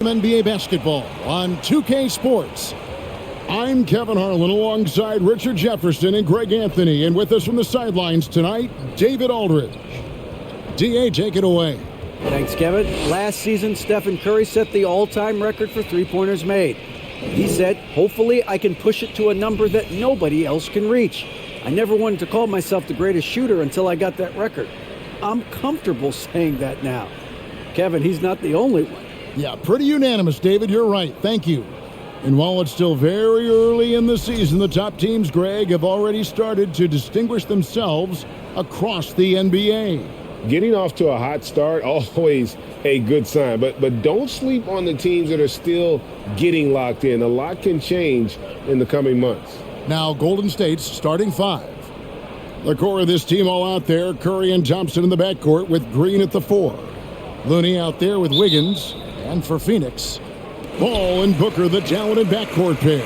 NBA basketball on 2K Sports. I'm Kevin Harlan alongside Richard Jefferson and Greg Anthony. And with us from the sidelines tonight, David Aldridge. DA, take it away. Thanks, Kevin. Last season, Stephen Curry set the all-time record for three-pointers made. He said, hopefully I can push it to a number that nobody else can reach. I never wanted to call myself the greatest shooter until I got that record. I'm comfortable saying that now. Kevin, he's not the only one. Yeah, pretty unanimous, David. You're right. Thank you. And while it's still very early in the season, the top teams, Greg, have already started to distinguish themselves across the NBA. Getting off to a hot start, always a good sign. But don't sleep on the teams that are still getting locked in. A lot can change in the coming months. Now, Golden State's starting five. The core of this team all out there, Curry and Thompson in the backcourt with Green at the 4. Looney out there with Wiggins. And for Phoenix, Paul and Booker, the talented backcourt pair.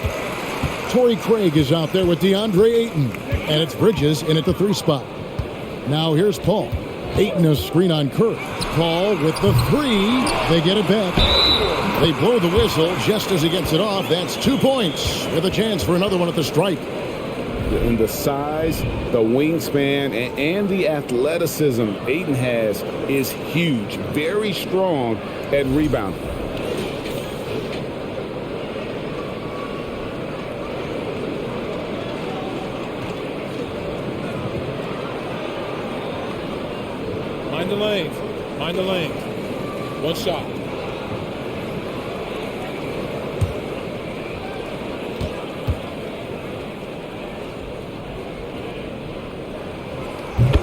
Torrey Craig is out there with DeAndre Ayton. And it's Bridges in at the 3 spot. Now here's Paul. Ayton a screen on Curry. Paul with the 3. They get it back. They blow the whistle just as he gets it off. That's 2 points with a chance for another one at the stripe. And the size, the wingspan, and the athleticism Ayton has is huge. Very strong at rebounding. Mind the lanes. Mind the lanes. One shot.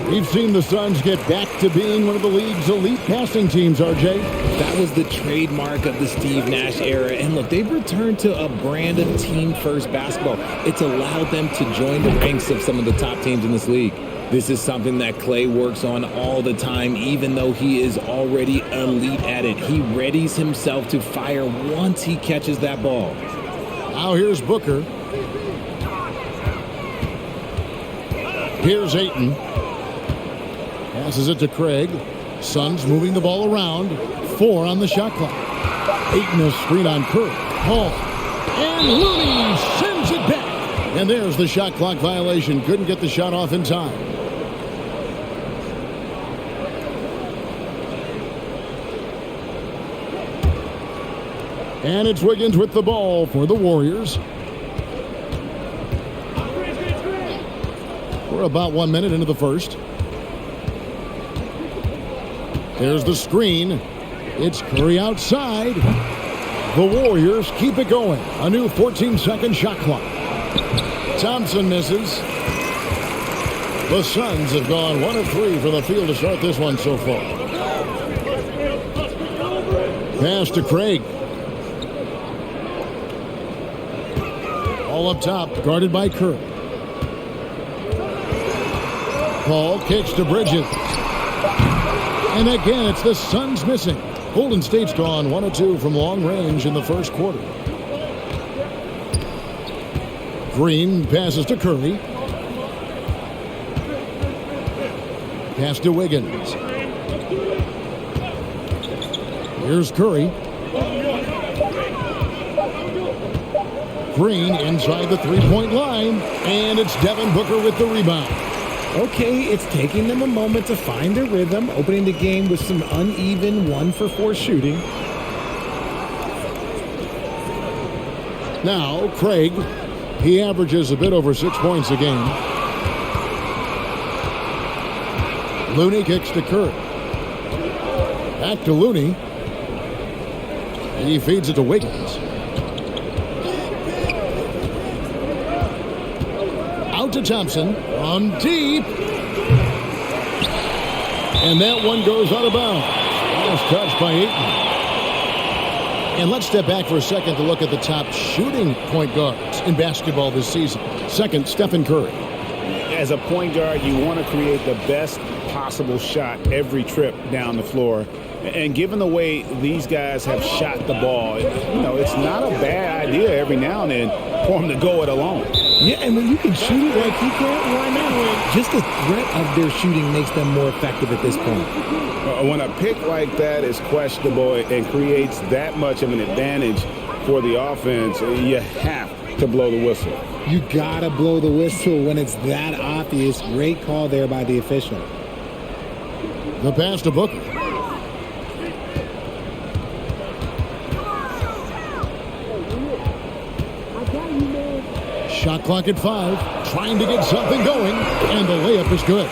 We've seen the Suns get back to being one of the league's elite passing teams, RJ. That was the trademark of the Steve Nash era. And look, they've returned to a brand of team-first basketball. It's allowed them to join the ranks of some of the top teams in this league. This is something that Clay works on all the time, even though he is already elite at it. He readies himself to fire once he catches that ball. Now here's Booker. Here's Ayton. Passes it to Craig. Suns moving the ball around. 4 on the shot clock. Ayton a screen on Curry. Paul. And Looney sends it back. And there's the shot clock violation. Couldn't get the shot off in time. And it's Wiggins with the ball for the Warriors. We're about 1 minute into the first. There's the screen. It's Curry outside. The Warriors keep it going. A new 14-second shot clock. Thompson misses. The Suns have gone 1 of 3 from the field to start this one so far. Pass to Craig. All up top, guarded by Curry. Paul kicks to Bridges. And again, it's the Suns missing. Golden State's gone 1 of 2 from long range in the first quarter. Green passes to Curry. Pass to Wiggins. Here's Curry. Green inside the 3-point line. And it's Devin Booker with the rebound. Okay, it's taking them a moment to find their rhythm, opening the game with some uneven 1-for-4 shooting. Now, Craig, he averages a bit over 6 points a game. Looney kicks to Curry. Back to Looney. He feeds it to Wiggins. Out to Thompson. On deep. And that one goes out of bounds. Last touch by Ayton. And let's step back for a second to look at the top shooting point guards in basketball this season. Second, Stephen Curry. As a point guard, you want to create the best possible shot every trip down the floor. And given the way these guys have shot the ball, it's not a bad idea every now and then for them to go it alone. Yeah, and when you can shoot it like he can, why not? Just the threat of their shooting makes them more effective at this point. When a pick like that is questionable and creates that much of an advantage for the offense, you have to blow the whistle. You gotta blow the whistle when it's that obvious. Great call there by the official. The pass to Booker. Shot clock at 5. Trying to get something going, and the layup is good.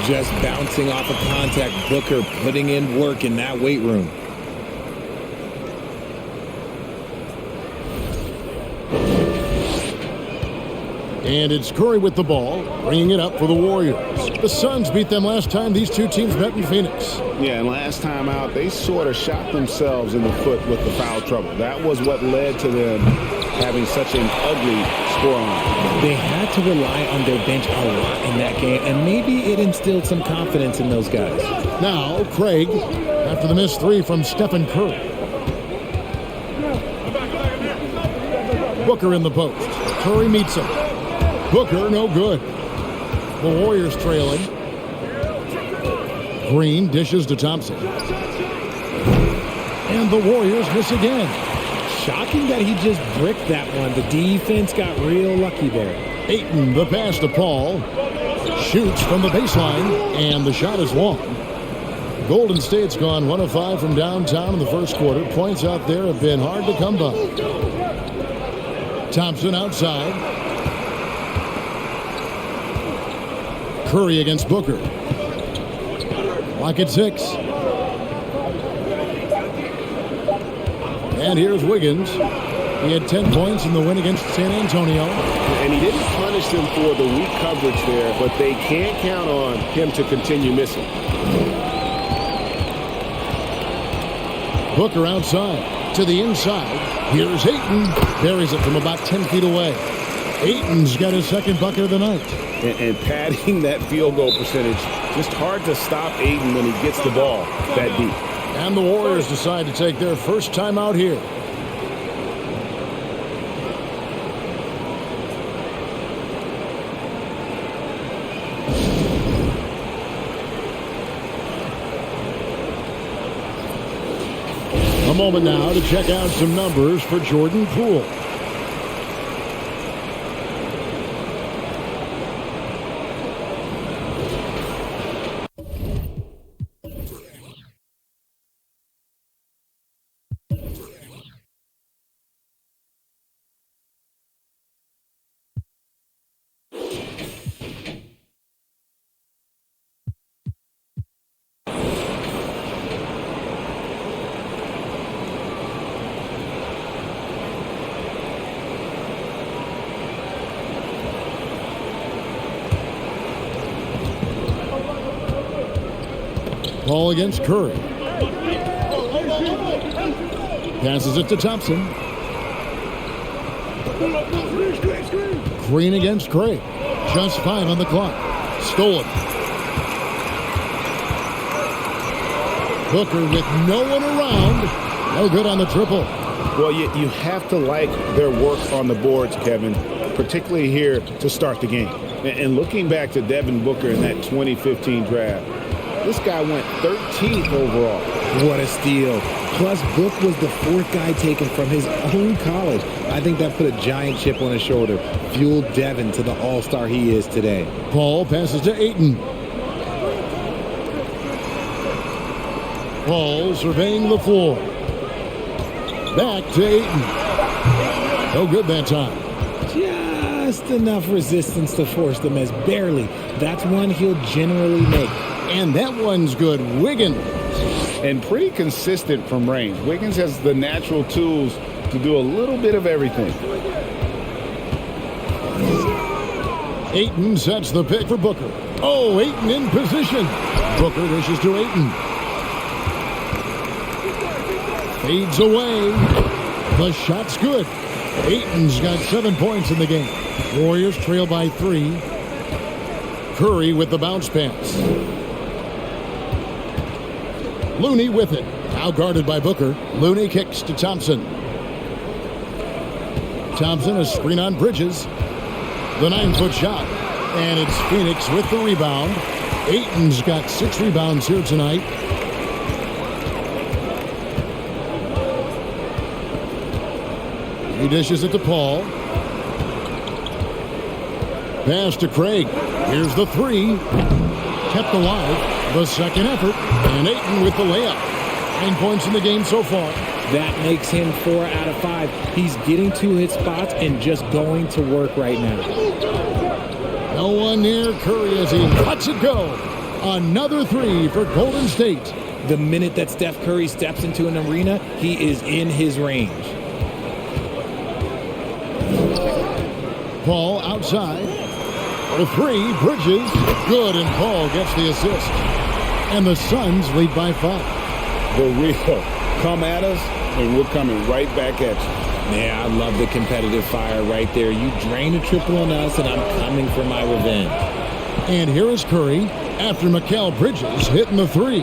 Just bouncing off of contact. Booker putting in work in that weight room. And it's Curry with the ball, bringing it up for the Warriors. The Suns beat them last time these two teams met in Phoenix. Yeah, and last time out, they sort of shot themselves in the foot with the foul trouble. That was what led to them having such an ugly scoreline. They had to rely on their bench a lot in that game, and maybe it instilled some confidence in those guys. Now, Craig, after the missed 3 from Stephen Curry. Booker in the post. Curry meets him. Booker, no good. The Warriors trailing. Green dishes to Thompson. And the Warriors miss again. Shocking that he just bricked that one. The defense got real lucky there. Ayton, the pass to Paul. Shoots from the baseline, and the shot is long. Golden State's gone 1 of 5 from downtown in the first quarter. Points out there have been hard to come by. Thompson outside. Curry against Booker. Clock at 6. And here's Wiggins. He had 10 points in the win against San Antonio. And he didn't punish them for the weak coverage there, but they can't count on him to continue missing. Booker outside to the inside. Here's Ayton. Buries it from about 10 feet away. Ayton's got his second bucket of the night. And padding that field goal percentage, just hard to stop Ayton when he gets the ball that deep. And the Warriors decide to take their first time out here. A moment now to check out some numbers for Jordan Poole. Ball against Curry. Passes it to Thompson. Green against Craig. Just 5 on the clock. Stolen. Booker with no one around. No good on the triple. Well, you have to like their work on the boards, Kevin, particularly here to start the game. And looking back to Devin Booker in that 2015 draft, this guy went 13th overall. What a steal. Plus, Book was the 4th guy taken from his own college. I think that put a giant chip on his shoulder, fueled Devin to the all-star he is today. Paul passes to Ayton. Paul surveying the floor. Back to Ayton. No good that time. Just enough resistance to force the miss. Barely. That's one he'll generally make. And that one's good. Wiggins. And pretty consistent from range. Wiggins has the natural tools to do a little bit of everything. Ayton sets the pick for Booker. Oh, Ayton in position. Booker dishes to Ayton. Fades away. The shot's good. Ayton's got 7 points in the game. Warriors trail by 3. Curry with the bounce pass. Looney with it. Now guarded by Booker. Looney kicks to Thompson. Thompson, a screen on Bridges. The 9-foot shot. And it's Phoenix with the rebound. Ayton's got 6 rebounds here tonight. He dishes it to Paul. Pass to Craig. Here's the 3. Kept alive. The second effort. And Ayton with the layup. 9 points in the game so far. That makes him 4 out of 5. He's getting to his spots and just going to work right now. No one near Curry as he lets it go. Another 3 for Golden State. The minute that Steph Curry steps into an arena, he is in his range. Paul outside. For 3, Bridges. Good, and Paul gets the assist. And the Suns lead by 5. The real come at us, and we're coming right back at you. Yeah, I love the competitive fire right there. You drain a triple on us, and I'm coming for my revenge. And here is Curry after Mikal Bridges hitting the 3.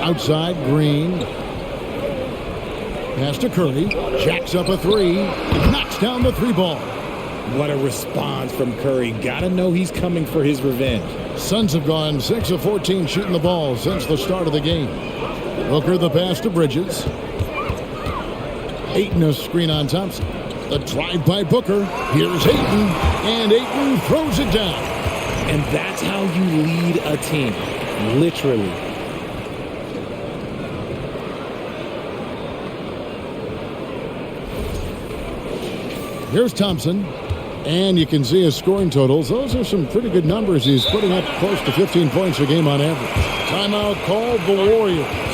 Outside, Green. Pass to Curry. Jacks up a 3. Knocks down the 3 ball. What a response from Curry. Gotta know he's coming for his revenge. Suns have gone 6 of 14 shooting the ball since the start of the game. Booker the pass to Bridges. Ayton a screen on Thompson. The drive by Booker. Here's Ayton. And Ayton throws it down. And that's how you lead a team. Literally. Here's Thompson. And you can see his scoring totals. Those are some pretty good numbers. He's putting up close to 15 points a game on average. Timeout called the Warriors.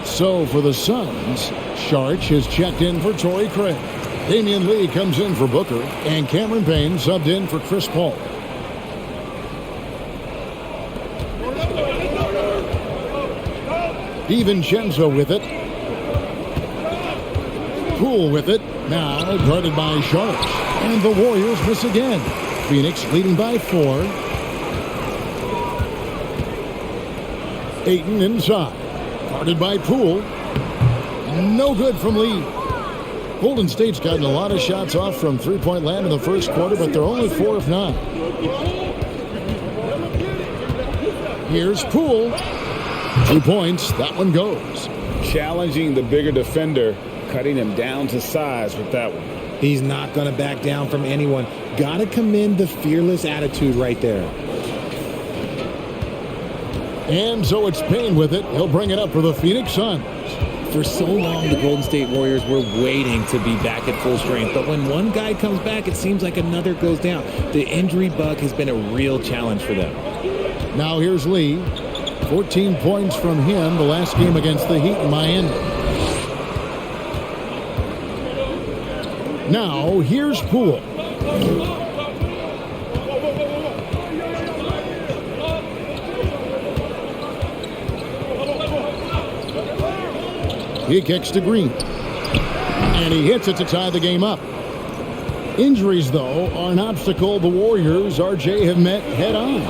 So for the Suns, Sharch is checked in for Torrey Craig. Damian Lee comes in for Booker, and Cameron Payne subbed in for Chris Paul. DiVincenzo with it. Poole with it. Now guarded by Sharch. And the Warriors miss again. Phoenix leading by 4. Ayton inside. Guarded by Poole. No good from Lee. Golden State's gotten a lot of shots off from three-point land in the first quarter, but they're only 4 of 9. Here's Poole. 2 points. That one goes. Challenging the bigger defender, cutting him down to size with that one. He's not going to back down from anyone. Got to commend the fearless attitude right there. And so it's Payne with it. He'll bring it up for the Phoenix Suns. For so long, the Golden State Warriors were waiting to be back at full strength. But when one guy comes back, it seems like another goes down. The injury bug has been a real challenge for them. Now here's Lee. 14 points from him the last game against the Heat in Miami. Now here's Poole. He kicks to Green. And he hits it to tie the game up. Injuries, though, are an obstacle the Warriors, RJ, have met head-on.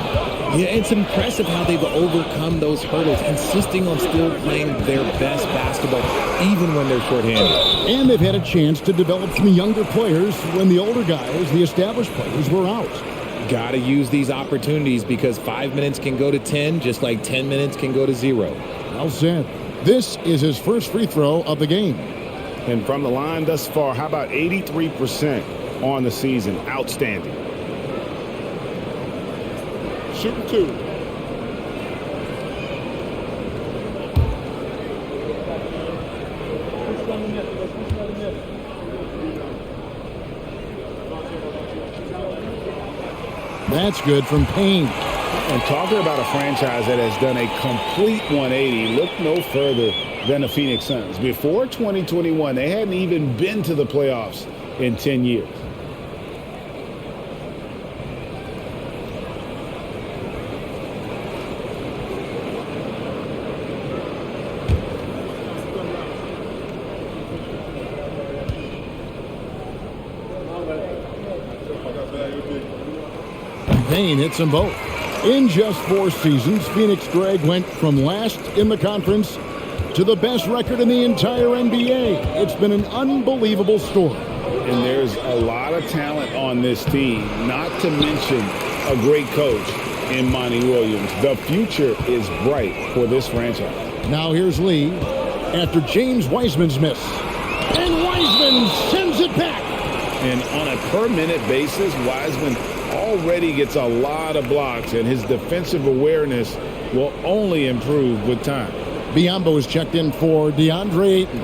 Yeah, it's impressive how they've overcome those hurdles, insisting on still playing their best basketball, even when they're shorthanded. And they've had a chance to develop some younger players when the older guys, the established players, were out. Got to use these opportunities because 5 minutes can go to 10, just like 10 minutes can go to 0. Well said. This is his first free throw of the game. And from the line thus far, how about 83% on the season? Outstanding. Shooting 2. That's good from Payne. And talking about a franchise that has done a complete 180, look no further than the Phoenix Suns. Before 2021, they hadn't even been to the playoffs in 10 years. Payne hits them both. In just 4 seasons, Phoenix, Greg, went from last in the conference to the best record in the entire NBA. It's been an unbelievable story. And there's a lot of talent on this team, not to mention a great coach in Monty Williams. The future is bright for this franchise. Now here's Lee after James Wiseman's miss. And Wiseman sends it back. And on a per-minute basis, Wiseman already gets a lot of blocks, and his defensive awareness will only improve with time. Biyombo is checked in for DeAndre Ayton.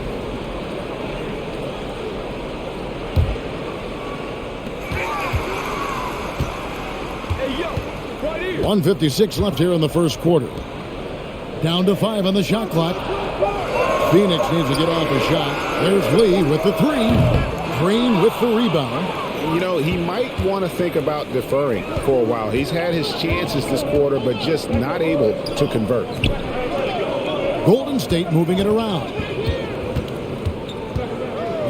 Hey, yo, right here. 1:56 left here in the first quarter. Down to 5 on the shot clock. Phoenix needs to get off a shot. There's Lee with the 3. Green with the rebound. You know, he might want to think about deferring for a while. He's had his chances this quarter, but just not able to convert. Golden State moving it around.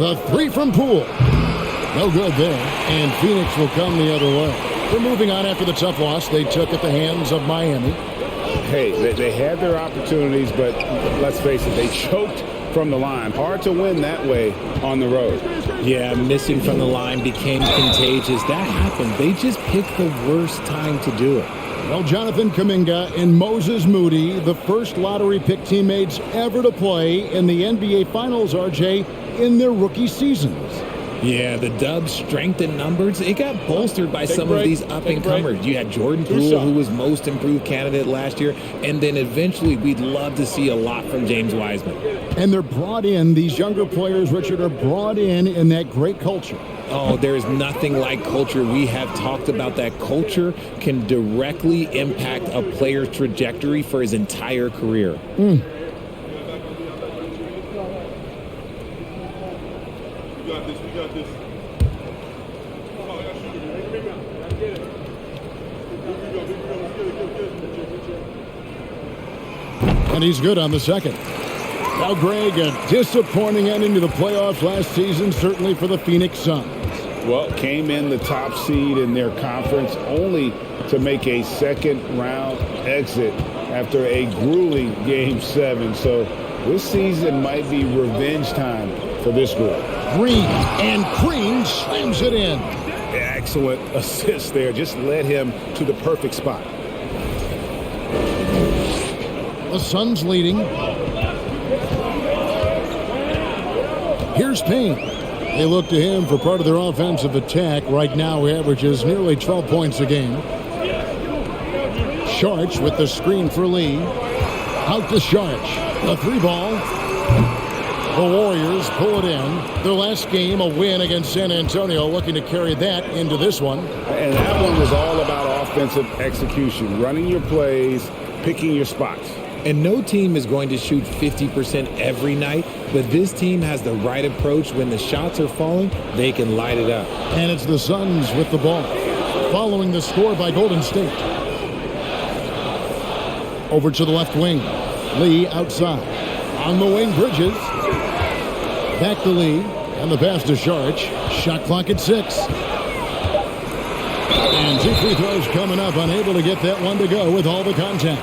The 3 from Poole. No good there. And Phoenix will come the other way. They're moving on after the tough loss they took at the hands of Miami. Hey, they had their opportunities, but let's face it, they choked from the line. Hard to win that way on the road. Yeah, missing from the line became contagious. That happened. They just picked the worst time to do it. Well, Jonathan Kuminga and Moses Moody, the first lottery pick teammates ever to play in the NBA Finals, RJ, in their rookie seasons. Yeah, the Dubs' strength in numbers, it got bolstered by some of these up-and-comers. You had Jordan Poole, who was most improved candidate last year, and then eventually we'd love to see a lot from James Wiseman. And they're brought in, these younger players, Richard, are brought in that great culture. Oh, there is nothing like culture. We have talked about that. Culture can directly impact a player's trajectory for his entire career. And he's good on the second. Now, Greg, a disappointing ending to the playoffs last season, certainly for the Phoenix Suns. Well, came in the top seed in their conference only to make a second-round exit after a grueling Game 7. So this season might be revenge time for this group. Green, and Green slams it in. Excellent assist there. Just led him to the perfect spot. The Suns leading. Here's Payne. They look to him for part of their offensive attack. Right now, he averages nearly 12 points a game. Sharch with the screen for Lee. Out to Sharch. The 3 ball. The Warriors pull it in. Their last game, a win against San Antonio, looking to carry that into this one. And that one was all about offensive execution, running your plays, picking your spots. And no team is going to shoot 50% every night, but this team has the right approach. When the shots are falling, they can light it up. And it's the Suns with the ball, following the score by Golden State. Over to the left wing. Lee outside. On the wing, Bridges. Back to Lee. And the pass to Saric. Shot clock at 6. And 2 free throws coming up. Unable to get that one to go with all the contact.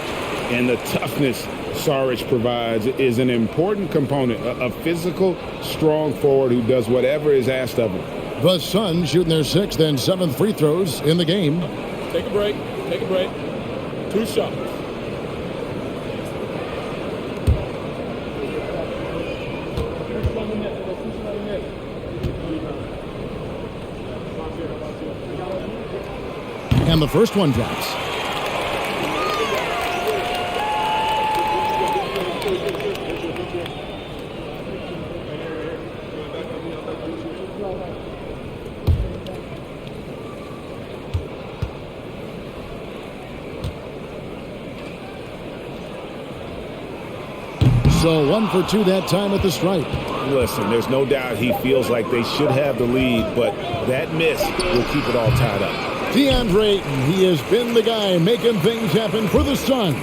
And the toughness Saric provides is an important component. A physical, strong forward who does whatever is asked of him. The Suns shooting their 6th and 7th free throws in the game. Take a break. Take a break. 2 shots. And the first one drops. So 1 for 2 that time at the stripe. Listen, there's no doubt he feels like they should have the lead, but that miss will keep it all tied up. DeAndre Ayton, he has been the guy making things happen for the Suns.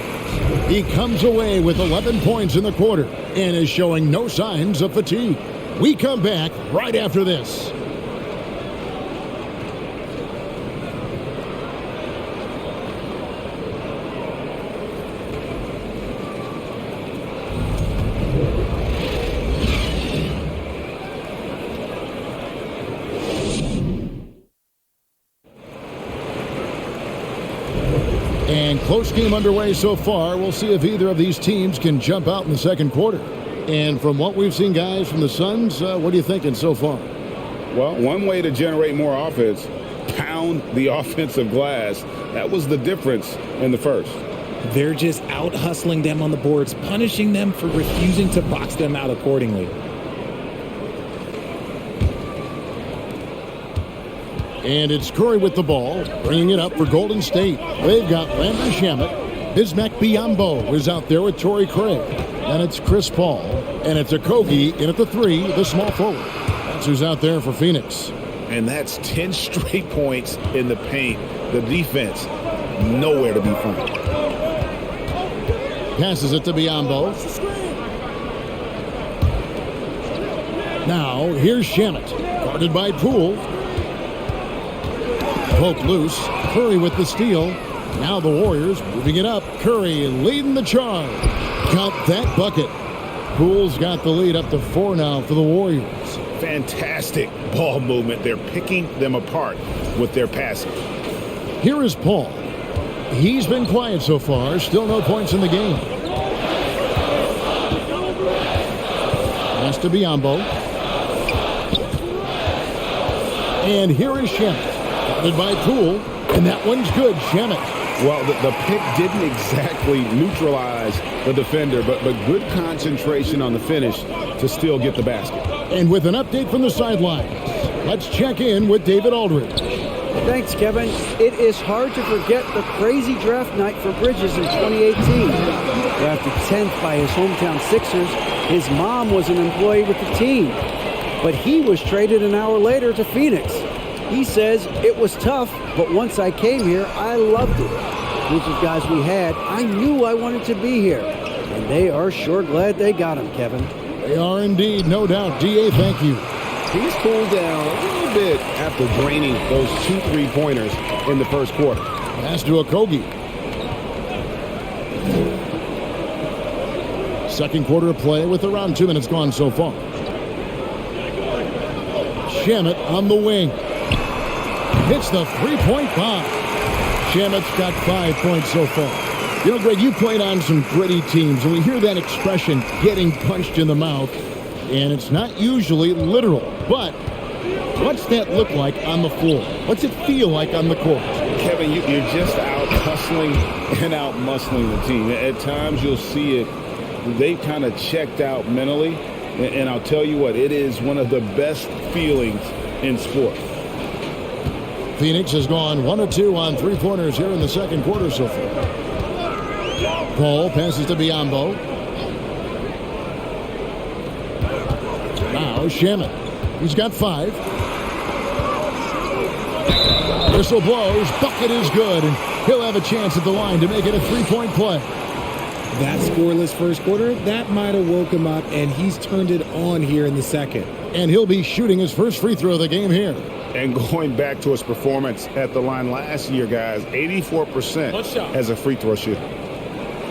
He comes away with 11 points in the quarter and is showing no signs of fatigue. We come back right after this. And close game underway so far. We'll see if either of these teams can jump out in the second quarter. And from what we've seen, guys, from the Suns, what are you thinking so far? Well, one way to generate more offense, pound the offensive glass. That was the difference in the first. They're just out hustling them on the boards, punishing them for refusing to box them out accordingly. And it's Curry with the ball, bringing it up for Golden State. They've got Landry Shamet. Bismack Biyombo is out there with Torrey Craig. And it's Chris Paul. And it's Okogie in at the 3, the small forward. That's who's out there for Phoenix. And that's 10 straight points in the paint. The defense, nowhere to be found. Passes it to Biyombo. Now, here's Shamet. Guarded by Poole. Poke loose. Curry with the steal. Now the Warriors moving it up. Curry leading the charge. Got that bucket. Poole's got the lead up to 4 now for the Warriors. Fantastic ball movement. They're picking them apart with their passing. Here is Paul. He's been quiet so far. Still no points in the game. Pass to Biyombo. And here is Shamet. Guarded by Poole. And that one's good. Shamet. Well, the pick didn't exactly neutralize the defender, but good concentration on the finish to still get the basket. And with an update from the sidelines, let's check in with David Aldridge. Thanks, Kevin. It is hard to forget the crazy draft night for Bridges in 2018. Drafted 10th by his hometown Sixers, his mom was an employee with the team. But he was traded an hour later to Phoenix. He says, it was tough, but once I came here, I loved it. Group of guys we had, I knew I wanted to be here. And they are sure glad they got him, Kevin. They are indeed, no doubt. D.A., thank you. He's cooled down a little bit after draining those 2 3-pointers in the first quarter. Pass to Okogie. Second quarter of play with around 2 minutes gone so far. Shamet on the wing. Hits the 3-point bomb. Shamet's got 5 points so far. You know, Greg, you played on some gritty teams, and we hear that expression, getting punched in the mouth, and it's not usually literal. But what's that look like on the floor? What's it feel like on the court? Kevin, you're just out hustling and out muscling the team. At times you'll see it. They've kind of checked out mentally, and I'll tell you what, it is one of the best feelings in sport. Phoenix has gone 1 of 2 on 3-pointers here in the second quarter so far. Paul passes to Biyombo. Now Shamet. He's got 5. Whistle blows. Bucket is good. And he'll have a chance at the line to make it a 3-point play. That scoreless first quarter, that might have woke him up, and he's turned it on here in the second. And he'll be shooting his first free throw of the game here. And going back to his performance at the line last year, guys, 84% as a free throw shooter.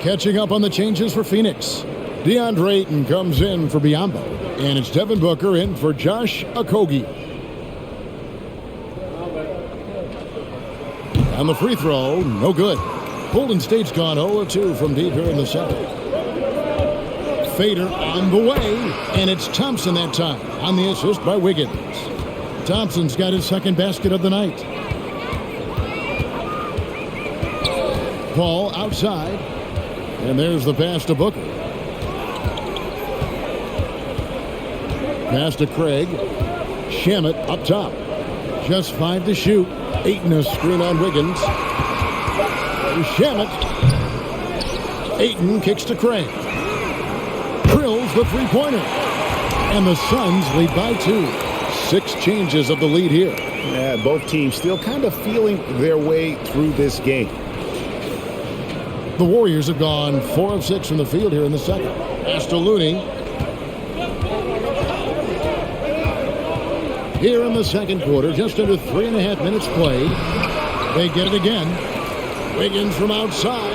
Catching up on the changes for Phoenix. DeAndre Ayton comes in for Biyombo. And it's Devin Booker in for Josh Okogie. And the free throw, no good. Golden State's gone 0-2 from deep here in the second. Fader on the way, and it's Thompson that time on the assist by Wiggins. Thompson's got his second basket of the night. Paul outside, and there's the pass to Booker. Pass to Craig. Shamet up top. Just 5 to shoot. Ayton a screen on Wiggins. Shamet. Ayton kicks to Craig. Drills the three-pointer. And the Suns lead by 2. 6 changes of the lead here. Yeah, both teams still kind of feeling their way through this game. The Warriors have gone 4 of 6 from the field here in the second. Pass to Looney. Here in the second quarter, just under 3.5 minutes played. They get it again. Wiggins from outside.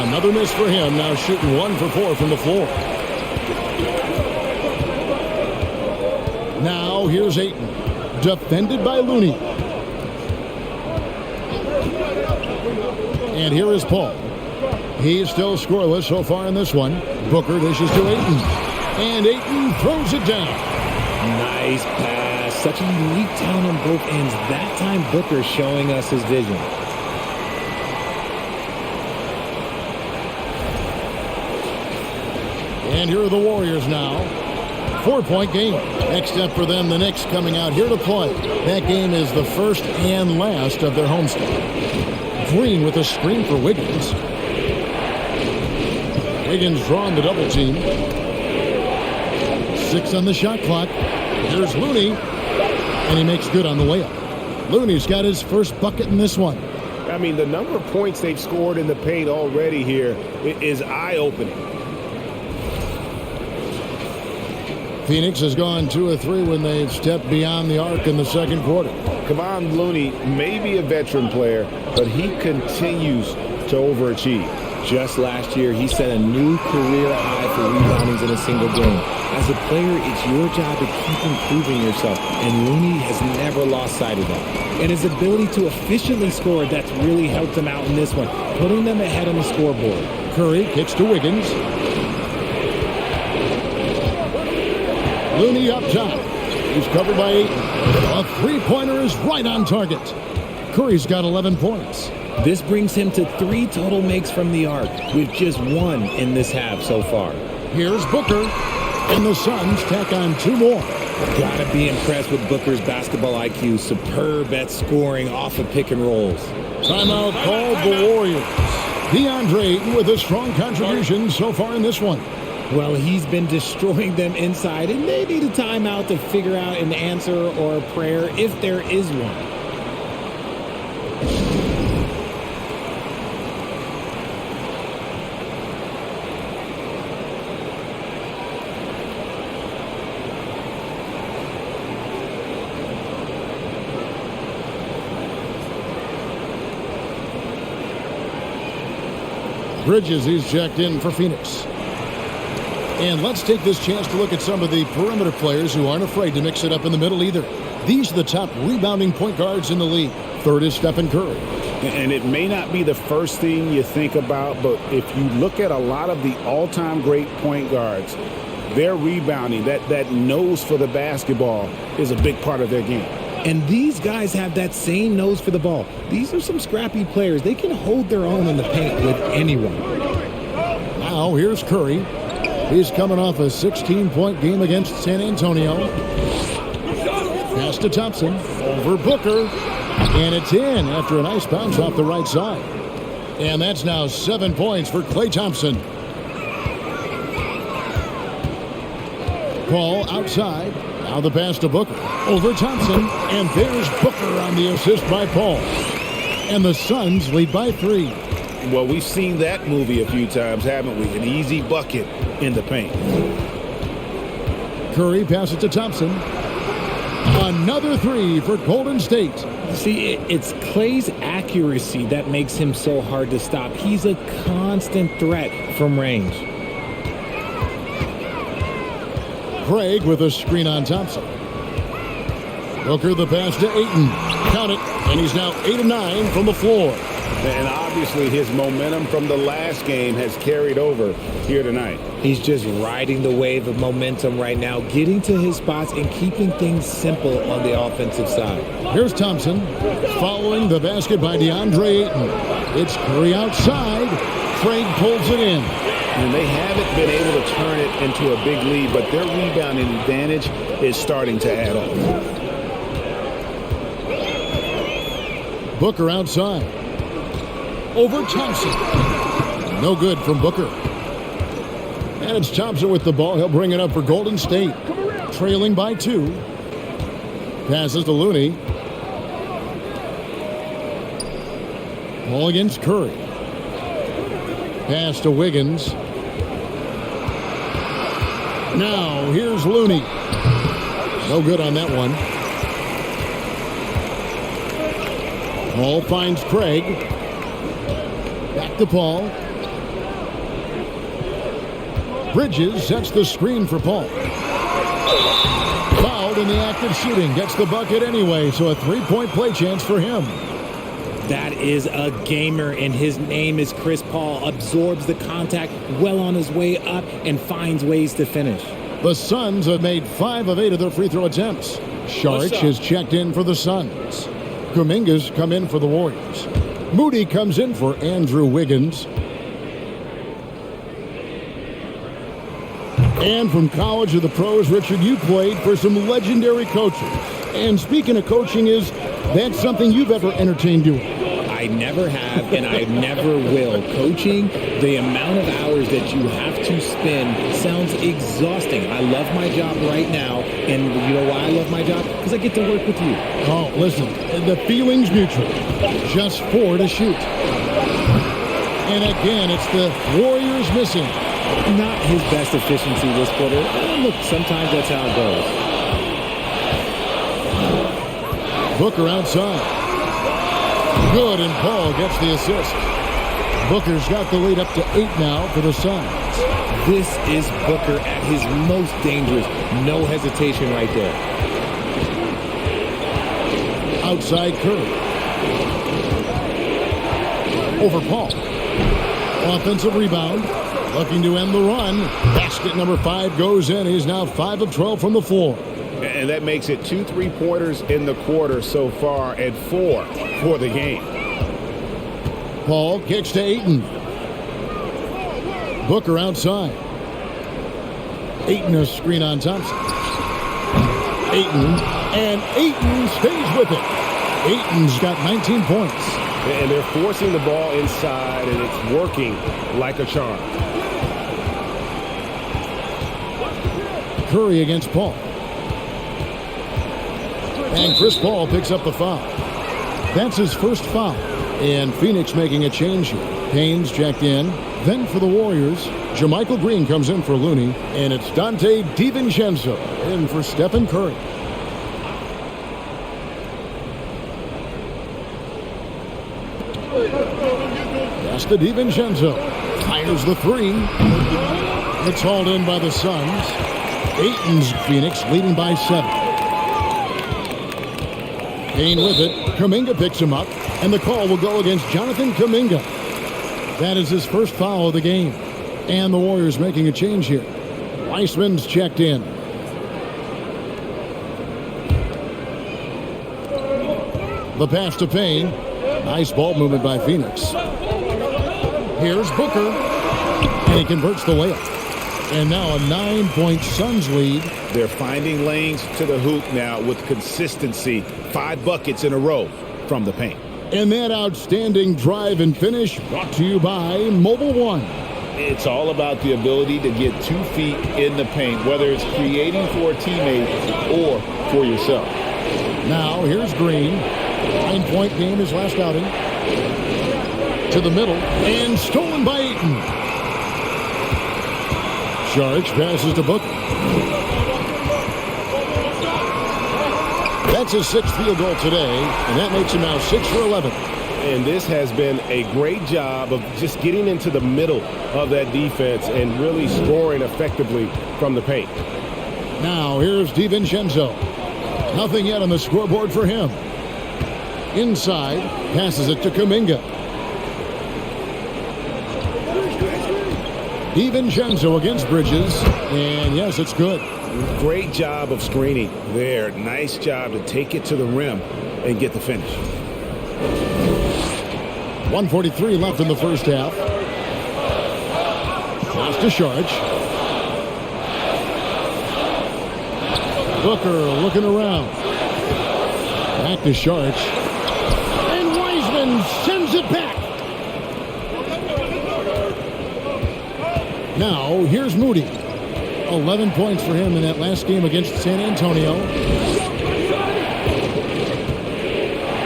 Another miss for him. Now shooting 1 for 4 from the floor. Now here's Ayton. Defended by Looney. And here is Paul. He's still scoreless so far in this one. Booker dishes to Ayton. And Ayton throws it down. Nice pass. Such a unique talent on both ends. That time, Booker showing us his vision. And here are the Warriors now. 4-point game. Next up for them, the Knicks coming out here to play. That game is the first and last of their homestand. Green with a screen for Wiggins. Wiggins drawing the double team. 6 on the shot clock. Here's Looney. And he makes good on the layup. Looney's got his first bucket in this one. I mean, the number of points they've scored in the paint already here is eye-opening. Phoenix has gone 2 of 3 when they've stepped beyond the arc in the second quarter. Kevon Looney may be a veteran player, but he continues to overachieve. Just last year, he set a new career high for reboundings in a single game. As a player, it's your job to keep improving yourself, and Looney has never lost sight of that. And his ability to efficiently score, that's really helped him out in this one, putting them ahead on the scoreboard. Curry kicks to Wiggins. Looney up top. He's covered by 8. A three-pointer is right on target. Curry's got 11 points. This brings him to 3 total makes from the arc, with just 1 in this half so far. Here's Booker, and the Suns tack on 2 more. Gotta be impressed with Booker's basketball IQ. Superb at scoring off of pick and rolls. Timeout called the Warriors. DeAndre Ayton with a strong contribution so far in this one. Well, he's been destroying them inside, and they need a timeout to figure out an answer or a prayer if there is one. Bridges, he's checked in for Phoenix. And let's take this chance to look at some of the perimeter players who aren't afraid to mix it up in the middle either. These are the top rebounding point guards in the league. Third is Stephen Curry. And it may not be the first thing you think about, but if you look at a lot of the all-time great point guards, their rebounding, that nose for the basketball is a big part of their game. And these guys have that same nose for the ball. These are some scrappy players. They can hold their own in the paint with anyone. Now here's Curry. He's coming off a 16-point game against San Antonio. Pass to Thompson. Over Booker. And it's in after a nice bounce off the right side. And that's now 7 points for Klay Thompson. Paul outside. Now the pass to Booker. Over Thompson. And there's Booker on the assist by Paul. And the Suns lead by 3. Well, we've seen that movie a few times, haven't we? An easy bucket in the paint. Curry passes to Thompson. Another three for Golden State. See, it's Clay's accuracy that makes him so hard to stop. He's a constant threat from range. Craig with a screen on Thompson. Booker the pass to Ayton. Count it, and he's now 8 of 9 from the floor. And obviously his momentum from the last game has carried over here tonight. He's just riding the wave of momentum right now, getting to his spots and keeping things simple on the offensive side. Here's Thompson following the basket by DeAndre Ayton. It's Curry outside. Craig pulls it in. And they haven't been able to turn it into a big lead, but their rebounding advantage is starting to add up. Booker outside. Over Thompson. No good from Booker. And it's Thompson with the ball. He'll bring it up for Golden State. Trailing by 2. Passes to Looney. Ball against Curry. Pass to Wiggins. Now, here's Looney. No good on that one. Paul finds Craig. Back to Paul. Bridges sets the screen for Paul. Fouled in the act of shooting. Gets the bucket anyway, so a three-point play chance for him. That is a gamer, and his name is Chris Paul. Absorbs the contact well on his way up and finds ways to finish. The Suns have made 5 of 8 of their free throw attempts. Saric has checked in for the Suns. Kuminga's come in for the Warriors. Moody comes in for Andrew Wiggins. And from college to the pros, Richard, you played for some legendary coaches. And speaking of coaching, that's something you've ever entertained doing? I never have, and I never will. Coaching, the amount of hours that you have to spend sounds exhausting. I love my job right now, and you know why I love my job? Because I get to work with you. Oh, listen, the feeling's mutual. Just 4 to shoot. And again, it's the Warriors missing. Not his best efficiency this quarter. Look, sometimes that's how it goes. Booker outside. Good, and Paul gets the assist. Booker's got the lead up to 8 now for the Suns. This is Booker at his most dangerous. No hesitation right there. Outside Curry. Over Paul. Offensive rebound. Looking to end the run. Basket number 5 goes in. He's now 5 of 12 from the floor. And that makes it 2 3-pointers in the quarter so far and 4 for the game. Paul kicks to Ayton. Booker outside. Ayton a screen on Thompson. Ayton, and Ayton stays with it. Ayton's got 19 points. And they're forcing the ball inside, and it's working like a charm. Curry against Paul. And Chris Paul picks up the foul. That's his first foul. And Phoenix making a change here. Payne's checked in. Then for the Warriors, JaMychal Green comes in for Looney. And it's Dante DiVincenzo in for Stephen Curry. That's the DiVincenzo. Fires the 3. It's hauled in by the Suns. Ayton's Phoenix leading by 7. Payne with it. Kuminga picks him up, and the call will go against Jonathan Kuminga. That is his first foul of the game. And the Warriors making a change here. Weissman's checked in. The pass to Payne. Nice ball movement by Phoenix. Here's Booker, and he converts the layup. And now a 9-point Suns lead. They're finding lanes to the hoop now with consistency. 5 buckets in a row from the paint. And that outstanding drive and finish brought to you by Mobile One. It's all about the ability to get 2 feet in the paint, whether it's creating for a teammate or for yourself. Now here's Green. 9-point game his last outing. To the middle, and stolen by Ayton. Saric passes to Booker. That's his 6th field goal today, and that makes him now 6 for 11. And this has been a great job of just getting into the middle of that defense and really scoring effectively from the paint. Now here's DiVincenzo. Nothing yet on the scoreboard for him. Inside, passes it to Kuminga. DiVincenzo against Bridges, and yes, it's good. Great job of screening there. Nice job to take it to the rim and get the finish. 1:43 left in the first half. Pass to Sharch. Booker looking around. Back to Sharch. And Wiseman sends it back. Now, here's Moody. 11 points for him in that last game against San Antonio.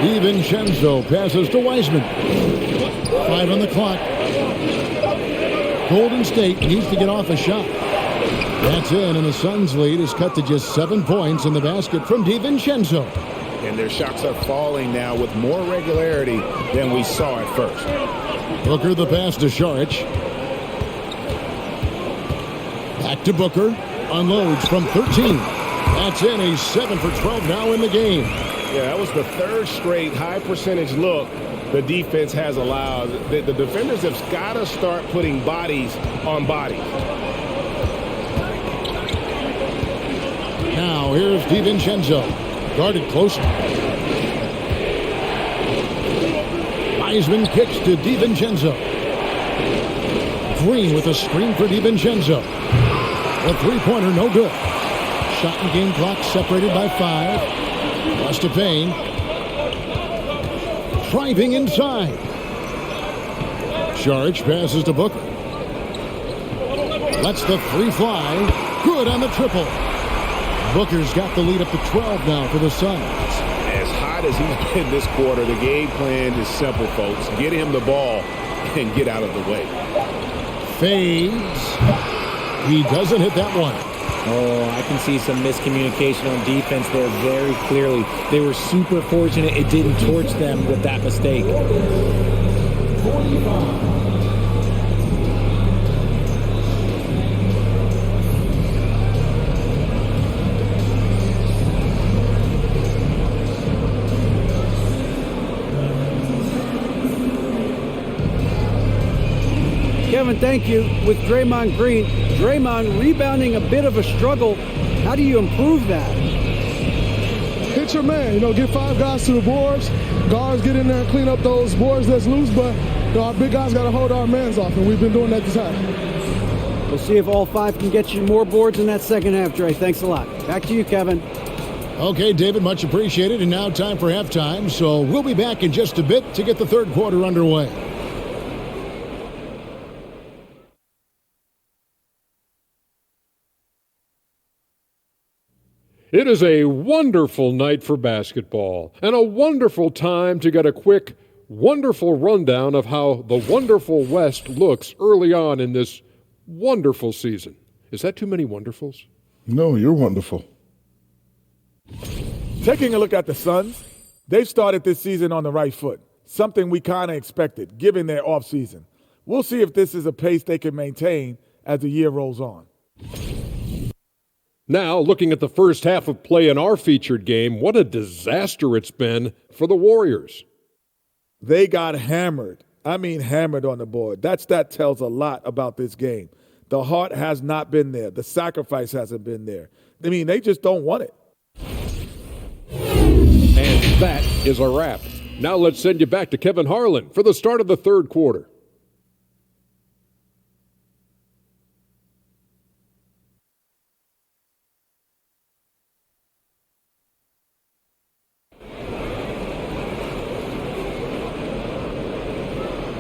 DiVincenzo passes to Wiseman. 5 on the clock. Golden State needs to get off a shot. That's in, and the Suns' lead is cut to just 7 points in the basket from DiVincenzo. And their shots are falling now with more regularity than we saw at first. Booker the pass to Sharch. Back to Booker. Unloads from 13. That's in. He's 7 for 12 now in the game. Yeah, that was the 3rd straight high percentage look the defense has allowed. The defenders have got to start putting bodies on bodies. Now here's DiVincenzo. Guarded closely. Wiseman kicks to DiVincenzo. Green with a screen for DiVincenzo. A three-pointer, no good. Shot and game clock separated by 5. Pass to Payne. Driving inside. Sharch passes to Booker. Lets the 3 fly. Good on the triple. Booker's got the lead up to 12 now for the Suns. As hot as he's been this quarter, the game plan is simple, folks. Get him the ball and get out of the way. Fades. He doesn't hit that one. Oh, I can see some miscommunication on defense there very clearly. They were super fortunate it didn't torch them with that mistake. 45. Kevin, thank you. With Draymond Green, Draymond rebounding a bit of a struggle. How do you improve that? Hit your man. Get 5 guys to the boards. Guards get in there and clean up those boards that's loose, but our big guys got to hold our mans off, and we've been doing that this half. We'll see if all 5 can get you more boards in that second half, Dre. Thanks a lot. Back to you, Kevin. Okay, David, much appreciated. And now time for halftime. So we'll be back in just a bit to get the third quarter underway. It is a wonderful night for basketball and a wonderful time to get a quick, wonderful rundown of how the wonderful West looks early on in this wonderful season. Is that too many wonderfuls? No, you're wonderful. Taking a look at the Suns, they've started this season on the right foot, something we kind of expected given their offseason. We'll see if this is a pace they can maintain as the year rolls on. Now, looking at the first half of play in our featured game, what a disaster it's been for the Warriors. They got hammered. I mean hammered on the board. That tells a lot about this game. The heart has not been there. The sacrifice hasn't been there. I mean, they just don't want it. And that is a wrap. Now let's send you back to Kevin Harlan for the start of the third quarter.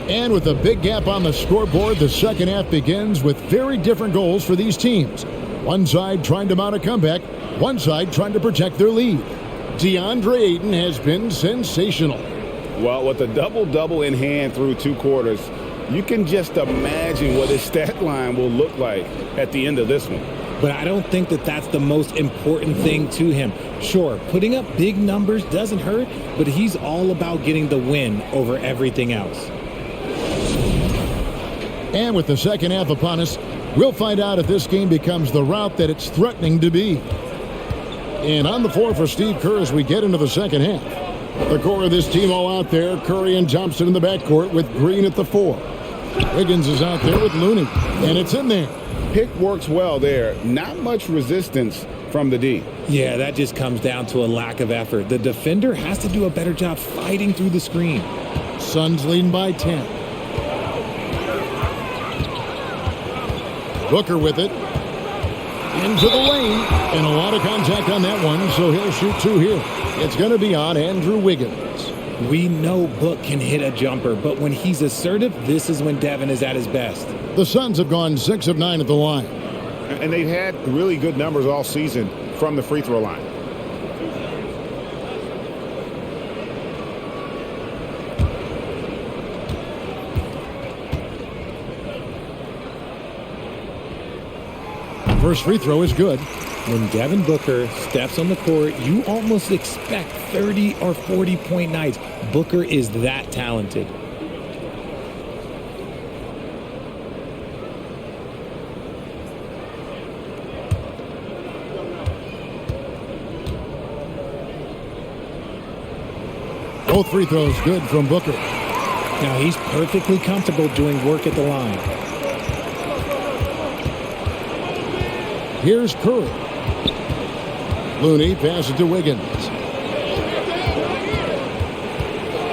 And with a big gap on the scoreboard, the second half begins with very different goals for these teams. One side trying to mount a comeback, one side trying to protect their lead. DeAndre Ayton has been sensational. Well, with a double-double in hand through 2 quarters, you can just imagine what his stat line will look like at the end of this one. but I don't think that that's the most important thing to him. Sure, putting up big numbers doesn't hurt, but he's all about getting the win over everything else. And with the second half upon us, we'll find out if this game becomes the route that it's threatening to be. And on the floor for Steve Kerr as we get into the second half. The core of this team all out there. Curry and Thompson in the backcourt with Green at the 4. Wiggins is out there with Looney, and it's in there. Pick works well there. Not much resistance from the D. Yeah, that just comes down to a lack of effort. The defender has to do a better job fighting through the screen. Suns leading by 10. Booker with it. Into the lane. And a lot of contact on that one, so he'll shoot 2 here. It's going to be on Andrew Wiggins. We know Book can hit a jumper, but when he's assertive, this is when Devin is at his best. The Suns have gone 6 of 9 at the line. And they've had really good numbers all season from the free throw line. First free throw is good. When Devin Booker steps on the court, you almost expect 30 or 40-point nights. Booker is that talented. Both free throws good from Booker. Now he's perfectly comfortable doing work at the line. Here's Curry. Looney passes to Wiggins.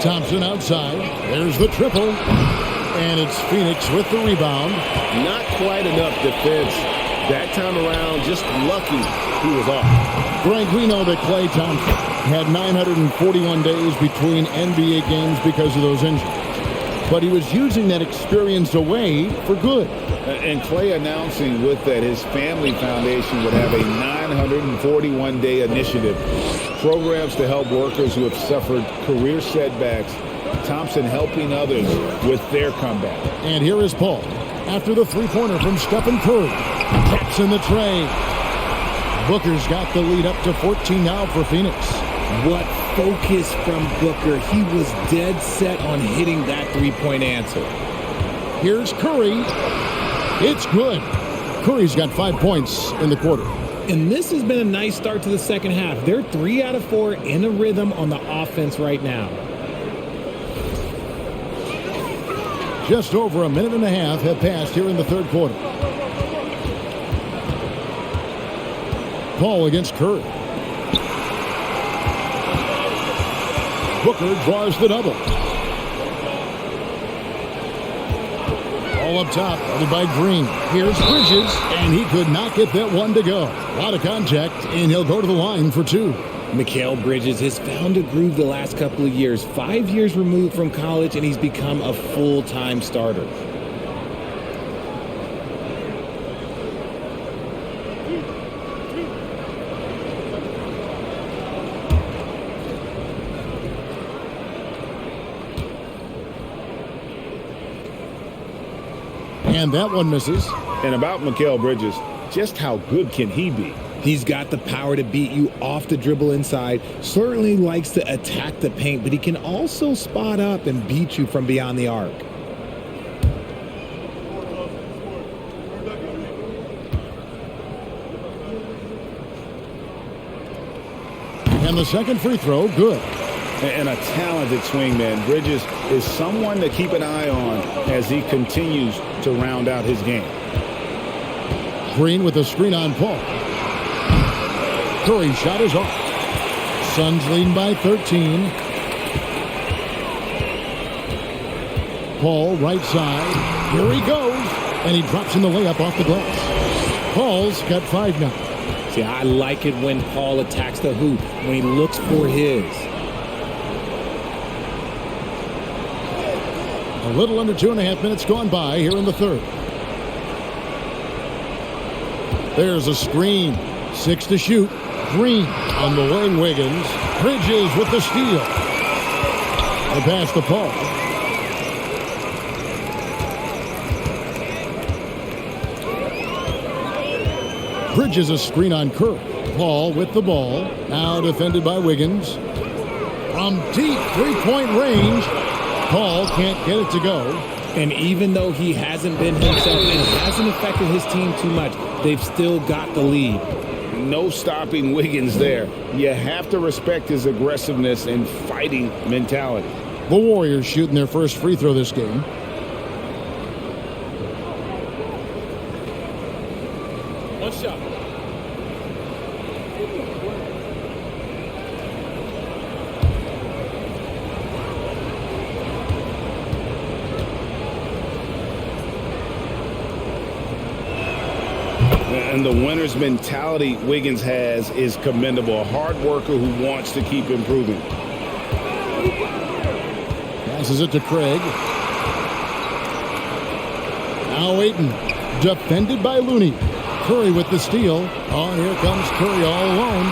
Thompson outside. There's the triple. And it's Phoenix with the rebound. Not quite enough defense. That time around, just lucky he was off. Greg, we know that Klay Thompson had 941 days between NBA games because of those injuries. But he was using that experience away for good. And Klay announcing with that his family foundation would have a 941-day initiative. Programs to help workers who have suffered career setbacks. Thompson helping others with their comeback. And here is Paul. After the three-pointer from Stephen Curry. Taps in the tray. Booker's got the lead up to 14 now for Phoenix. What focus from Booker. He was dead set on hitting that three-point answer. Here's Curry. It's good. Curry's got 5 points in the quarter. And this has been a nice start to the second half. They're 3 out of 4 in a rhythm on the offense right now. Just over a minute and a half have passed here in the third quarter. Paul against Curry. Booker draws the double. All up top, guarded by Green. Here's Bridges, and he could not get that one to go. A lot of contact, and he'll go to the line for 2. Mikal Bridges has found a groove the last couple of years. 5 years removed from college, and he's become a full-time starter. And that one misses. And about Mikal Bridges, just how good can he be? He's got the power to beat you off the dribble inside, certainly likes to attack the paint, but he can also spot up and beat you from beyond the arc. And the second free throw, good. And a talented swingman. Bridges is someone to keep an eye on as he continues to round out his game. Green with the screen on Paul. Curry's shot is off. Suns leading by 13. Paul right side. Here he goes. And he drops in the layup off the glass. Paul's got 5 now. See, I like it when Paul attacks the hoop, when he looks for his. A little under 2.5 minutes gone by here in the third. There's a screen. 6 to shoot. Green on the wing. Wiggins. Bridges with the steal. The pass to Paul. Bridges a screen on Curry. Paul with the ball. Now defended by Wiggins. From deep three-point range. Paul can't get it to go. And even though he hasn't been himself and hasn't affected his team too much, they've still got the lead. No stopping Wiggins there. You have to respect his aggressiveness and fighting mentality. The Warriors shooting their first free throw this game. One shot. And the winner's mentality Wiggins has is commendable. A hard worker who wants to keep improving. Passes it to Craig. Now Ayton, defended by Looney. Curry with the steal. Oh, here comes Curry all alone.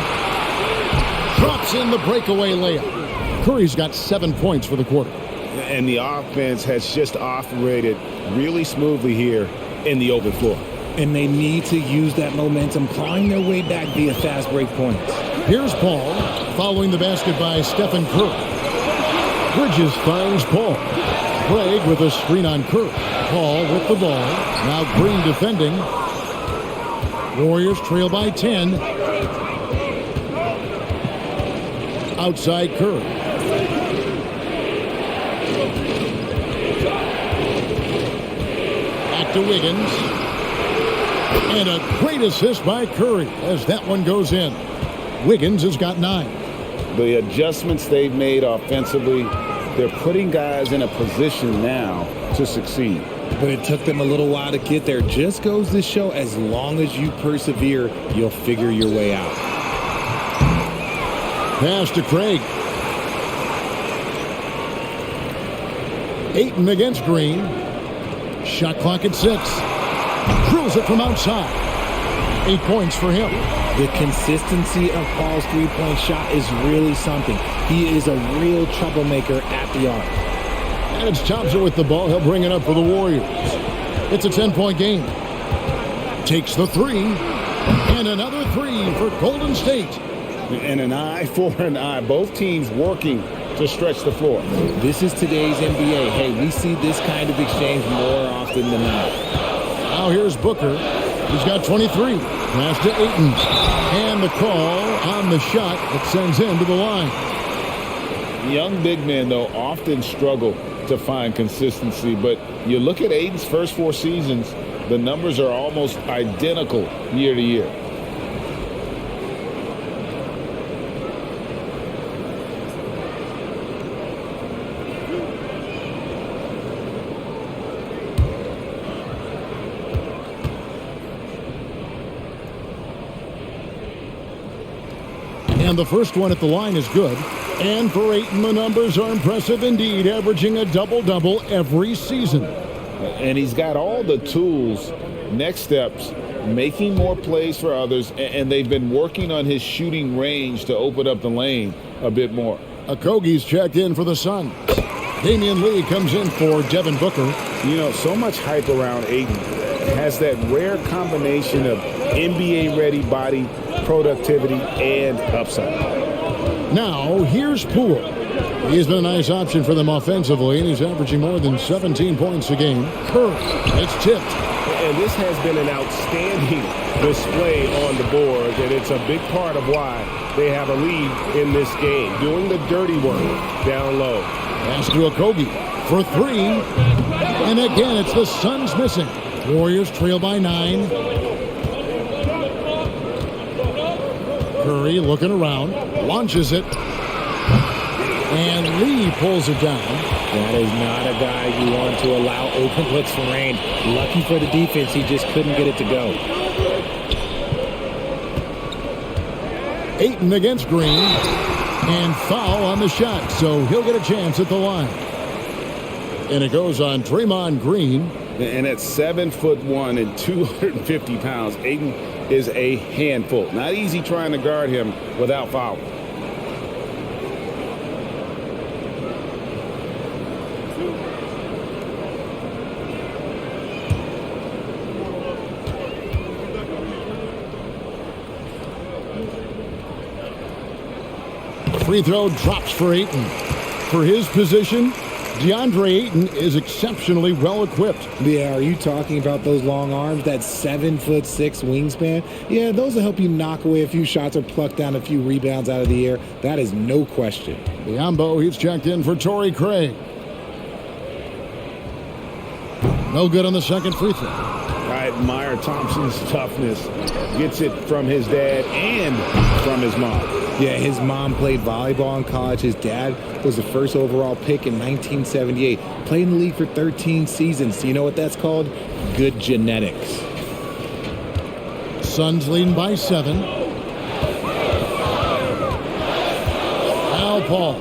Drops in the breakaway layup. Curry's got 7 points for the quarter. And the offense has just operated really smoothly here in the open floor. And they need to use that momentum, clawing their way back via fast break points. Here's Paul, following the basket by Stephen Curry. Bridges finds Paul. Craig with a screen on Curry. Paul with the ball. Now Green defending. Warriors trail by 10. Outside Curry. Back to Wiggins. And a great assist by Curry as that one goes in. Wiggins has got 9. The adjustments they've made offensively, they're putting guys in a position now to succeed. But it took them a little while to get there. Just goes to show, as long as you persevere, you'll figure your way out. Pass to Craig. Ayton against Green. Shot clock at 6. Drills it from outside. 8 points for him. The consistency of Paul's three-point shot is really something. He is a real troublemaker at the arc. And it's Thompson with the ball. He'll bring it up for the Warriors. It's a 10-point game. Takes the 3. And another 3 for Golden State. And an eye for an eye. Both teams working to stretch the floor. This is today's NBA. Hey, we see this kind of exchange more often than not. Now here's Booker. He's got 23. Pass to Ayton. And the call on the shot that sends him to the line. Young big men, though, often struggle to find consistency. But you look at Ayton's first 4 seasons, the numbers are almost identical year to year. And the first one at the line is good. And for Ayton, the numbers are impressive indeed, averaging a double-double every season. And he's got all the tools. Next steps, making more plays for others, and they've been working on his shooting range to open up the lane a bit more. Okogie's checked in for the Suns. Damian Lee comes in for Devin Booker. You know, so much hype around Ayton. Has that rare combination of NBA-ready body, productivity, and upside. Now, here's Poole. He's been a nice option for them offensively, and he's averaging more than 17 points a game. Curry, it's tipped. And this has been an outstanding display on the board, and it's a big part of why they have a lead in this game, doing the dirty work down low. Pass to Okogie for 3. And again, it's the Suns missing. Warriors trail by 9. Curry looking around, launches it. And Lee pulls it down. That is not a guy you want to allow open looks from range. Lucky for the defense, he just couldn't get it to go. Ayton against Green. And foul on the shot, so he'll get a chance at the line. And it goes on Draymond Green. And at 7'1" and 250 pounds, Ayton is a handful. Not easy trying to guard him without foul. Free throw drops for Ayton. For his position, DeAndre Ayton is exceptionally well equipped. Yeah, are you talking about those long arms, that 7'6" wingspan? Yeah, those will help you knock away a few shots or pluck down a few rebounds out of the air. That is no question. Biyombo, he's checked in for Torrey Craig. No good on the second free throw. I admire Thompson's toughness. Gets it from his dad and from his mom. Yeah, his mom played volleyball in college. His dad was the first overall pick in 1978. Played in the league for 13 seasons. You know what that's called? Good genetics. Suns leading by 7. Al Paul.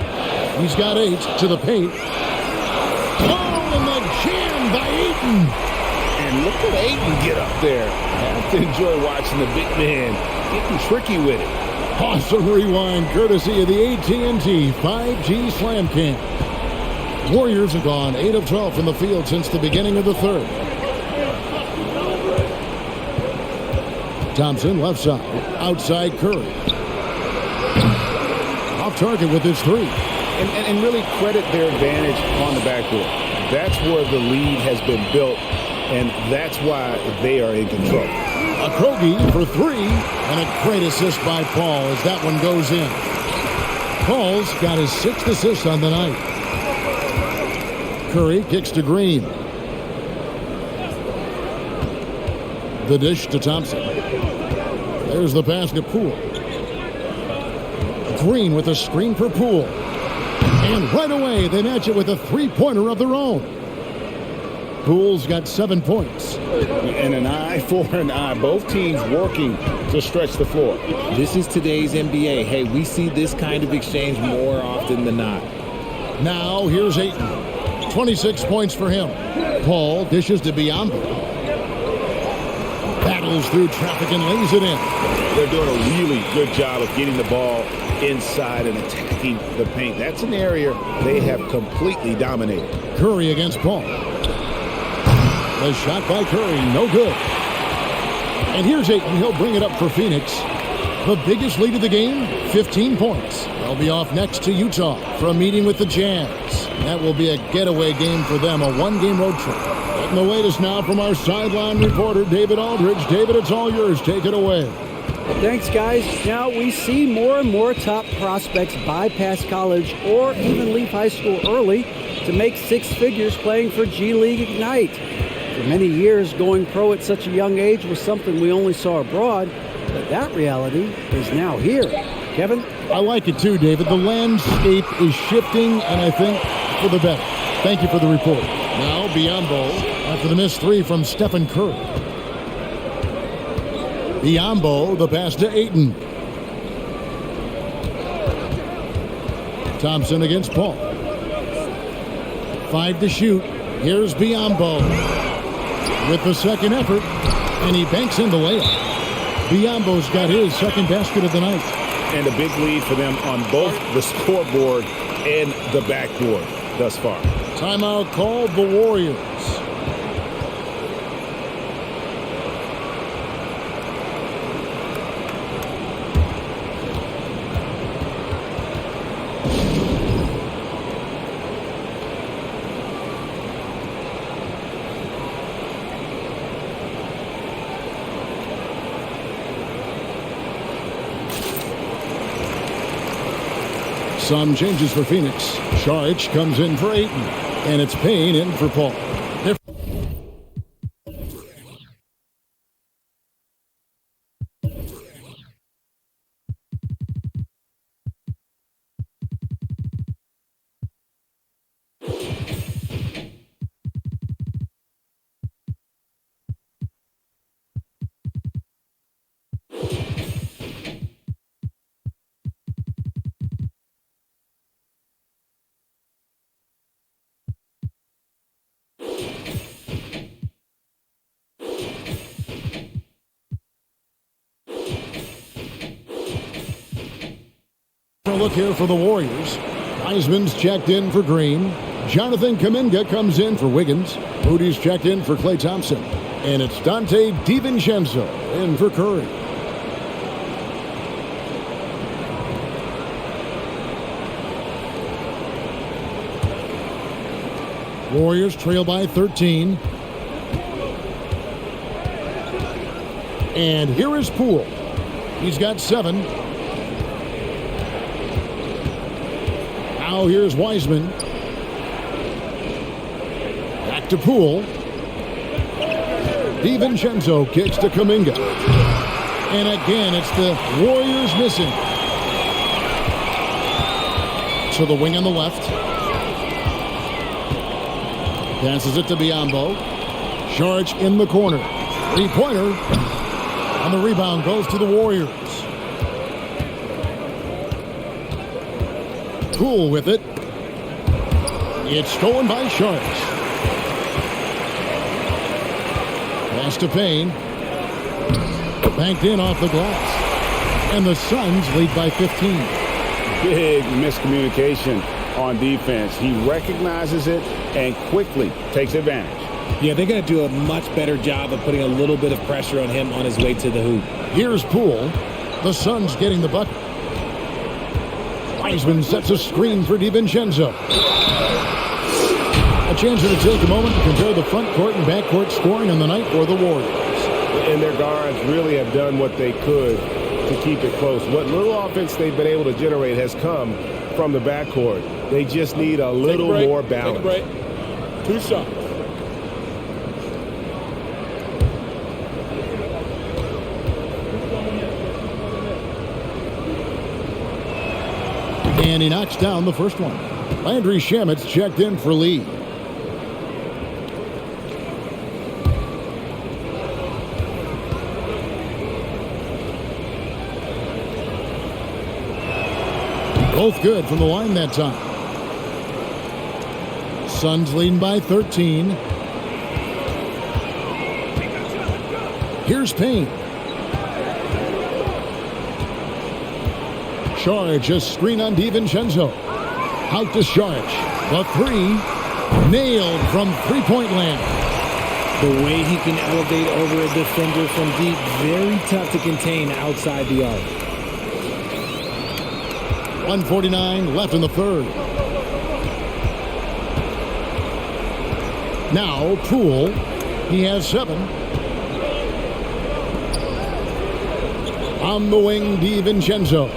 He's got 8 to the paint. Oh, and the jam by Ayton. And look at Ayton get up there. I have to enjoy watching the big man getting tricky with it. Awesome rewind courtesy of the AT&T 5G Slam Cam. Warriors have gone 8 of 12 from the field since the beginning of the third. Thompson left side. Outside Curry. Off target with his 3. And really credit their advantage on the backcourt. That's where the lead has been built, and that's why they are in control. A Krogi for 3, and a great assist by Paul as that one goes in. Paul's got his 6th assist on the night. Curry kicks to Green. The dish to Thompson. There's the pass to Poole. Green with a screen for Poole. And right away, they match it with a three-pointer of their own. Poole's got 7 points. And an eye for an eye. Both teams working to stretch the floor. This is today's NBA. Hey, we see this kind of exchange more often than not. Now, here's Ayton. 26 points for him. Paul dishes to Biyombo. Battles through traffic and lays it in. They're doing a really good job of getting the ball inside and attacking the paint. That's an area they have completely dominated. Curry against Paul. The shot by Curry, no good. And here's Ayton. He'll bring it up for Phoenix. The biggest lead of the game, 15 points. They'll be off next to Utah for a meeting with the Jazz. That will be a getaway game for them, a one-game road trip. Getting the latest now from our sideline reporter, David Aldridge. David, it's all yours. Take it away. Thanks, guys. Now we see more and more top prospects bypass college or even leave high school early to make 6 figures playing for G League Ignite. For many years, going pro at such a young age was something we only saw abroad, but that reality is now here. Kevin? I like it too, David. The landscape is shifting, and I think for the better. Thank you for the report. Now, Biyombo after the missed 3 from Stephen Curry. Biyombo, the pass to Ayton. Thompson against Paul. 5 to shoot. Here's Biyombo with the second effort, and he banks in the layup. Biyombo's got his second basket of the night. And a big lead for them on both the scoreboard and the backboard thus far. Timeout called the Warriors. Some changes for Phoenix. Saric comes in for Ayton, and it's Payne in for Paul. Look here for the Warriors. Wiseman's checked in for Green. Jonathan Kuminga comes in for Wiggins. Moody's checked in for Klay Thompson. And it's Dante DiVincenzo in for Curry. Warriors trail by 13. And here is Poole. He's got 7. Now here's Wiseman. Back to Poole. DiVincenzo kicks to Kuminga. And again, it's the Warriors missing. To the wing on the left. Passes it to Biyombo. Saric in the corner. Three-pointer. And the rebound goes to the Warriors. Poole with it. It's stolen by Saric. Pass to Payne. Banked in off the glass. And the Suns lead by 15. Big miscommunication on defense. He recognizes it and quickly takes advantage. Yeah, they're going to do a much better job of putting a little bit of pressure on him on his way to the hoop. Here's Poole. The Suns getting the bucket. Wiseman sets a screen for DiVincenzo. A chance to take a moment to compare the front court and back court scoring on the night for the Warriors. And their guards really have done what they could to keep it close. What little offense they've been able to generate has come from the backcourt. They just need a little more balance. Take a break. 2 shots. And he knocks down the first one. Landry Shamet's checked in for Lee. Both good from the line that time. Suns leading by 13. Here's Payne. Saric, a screen on DiVincenzo. Out to Saric. The 3. Nailed from three-point land. The way he can elevate over a defender from deep, very tough to contain outside the arc. 1:49 left in the third. Now Poole. He has 7. On the wing, DiVincenzo.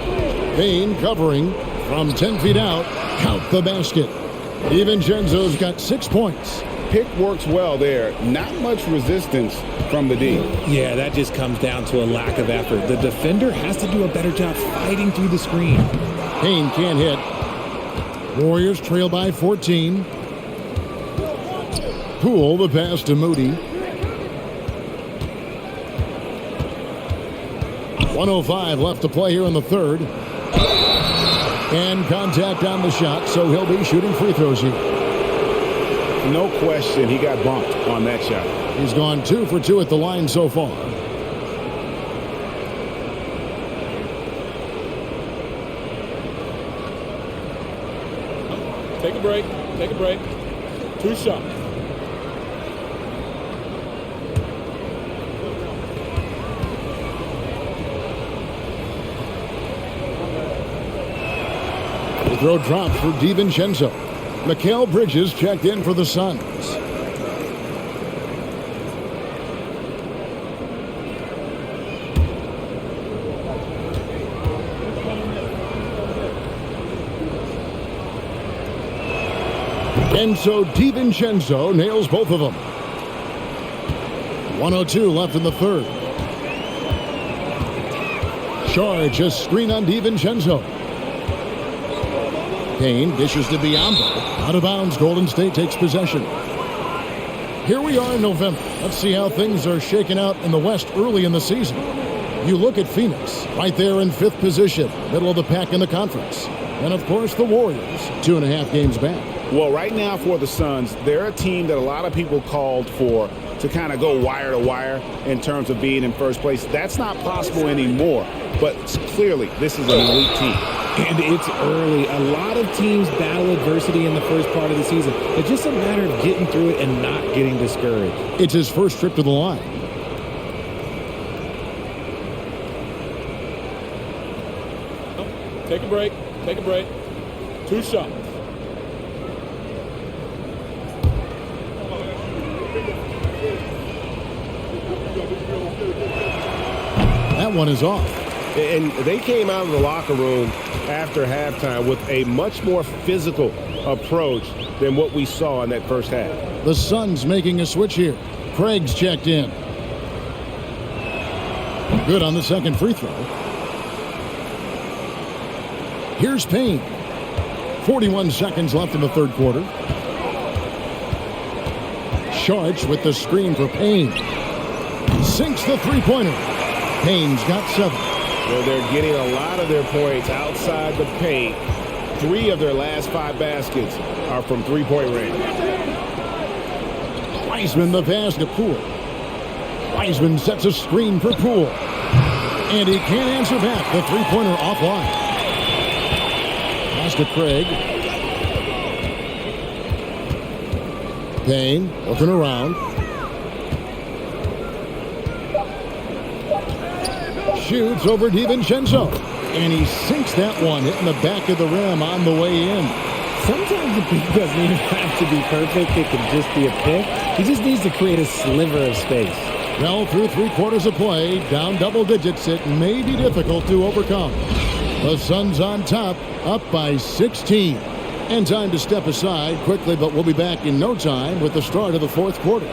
Payne covering from 10 feet out. Count the basket. DiVincenzo's got 6 points. Pick works well there. Not much resistance from the D. Yeah, that just comes down to a lack of effort. The defender has to do a better job fighting through the screen. Payne can't hit. Warriors trail by 14. Poole, the pass to Moody. 1:05 left to play here in the third. And contact on the shot, so he'll be shooting free throws here. No question he got bumped on that shot. He's gone 2 for 2 at the line so far. Take a break. Take a break. 2 shots. The throw drops for DiVincenzo. Mikal Bridges checked in for the Suns. And so DiVincenzo nails both of them. 1:02 left in the third. Saric, a screen on DiVincenzo. Payne dishes to Biyombo. Out of bounds, Golden State takes possession. Here we are in November. Let's see how things are shaking out in the West early in the season. You look at Phoenix, right there in 5th position, middle of the pack in the conference. And of course the Warriors, 2.5 games back. Well, right now for the Suns, they're a team that a lot of people called for to kind of go wire to wire in terms of being in first place. That's not possible anymore, but clearly this is an elite team. And it's early. A lot of teams battle adversity in the first part of the season. It's just a matter of getting through it and not getting discouraged. It's his first trip to the line. Take a break. Take a break. 2 shots. that one is off. And they came out of the locker room after halftime with a much more physical approach than what we saw in that first half. The Suns making a switch here. Craig's checked in. Good on the second free throw. Here's Payne. 41 seconds left in the third quarter. Sharch with the screen for Payne. Sinks the three-pointer. Payne's got 7. Well, they're getting a lot of their points outside the paint. 3 of their last 5 baskets are from three-point range. Wiseman the pass to Poole. Wiseman sets a screen for Poole. And he can't answer back. The three-pointer offline. Pass to Craig. Payne looking around. Shoots over DiVincenzo. And he sinks that one, hitting the back of the rim on the way in. Sometimes the pick doesn't even have to be perfect. It can just be a pick. He just needs to create a sliver of space. Well, through 3 quarters of play, down double digits, it may be difficult to overcome. The Suns on top, up by 16. And time to step aside quickly, but we'll be back in no time with the start of the fourth quarter.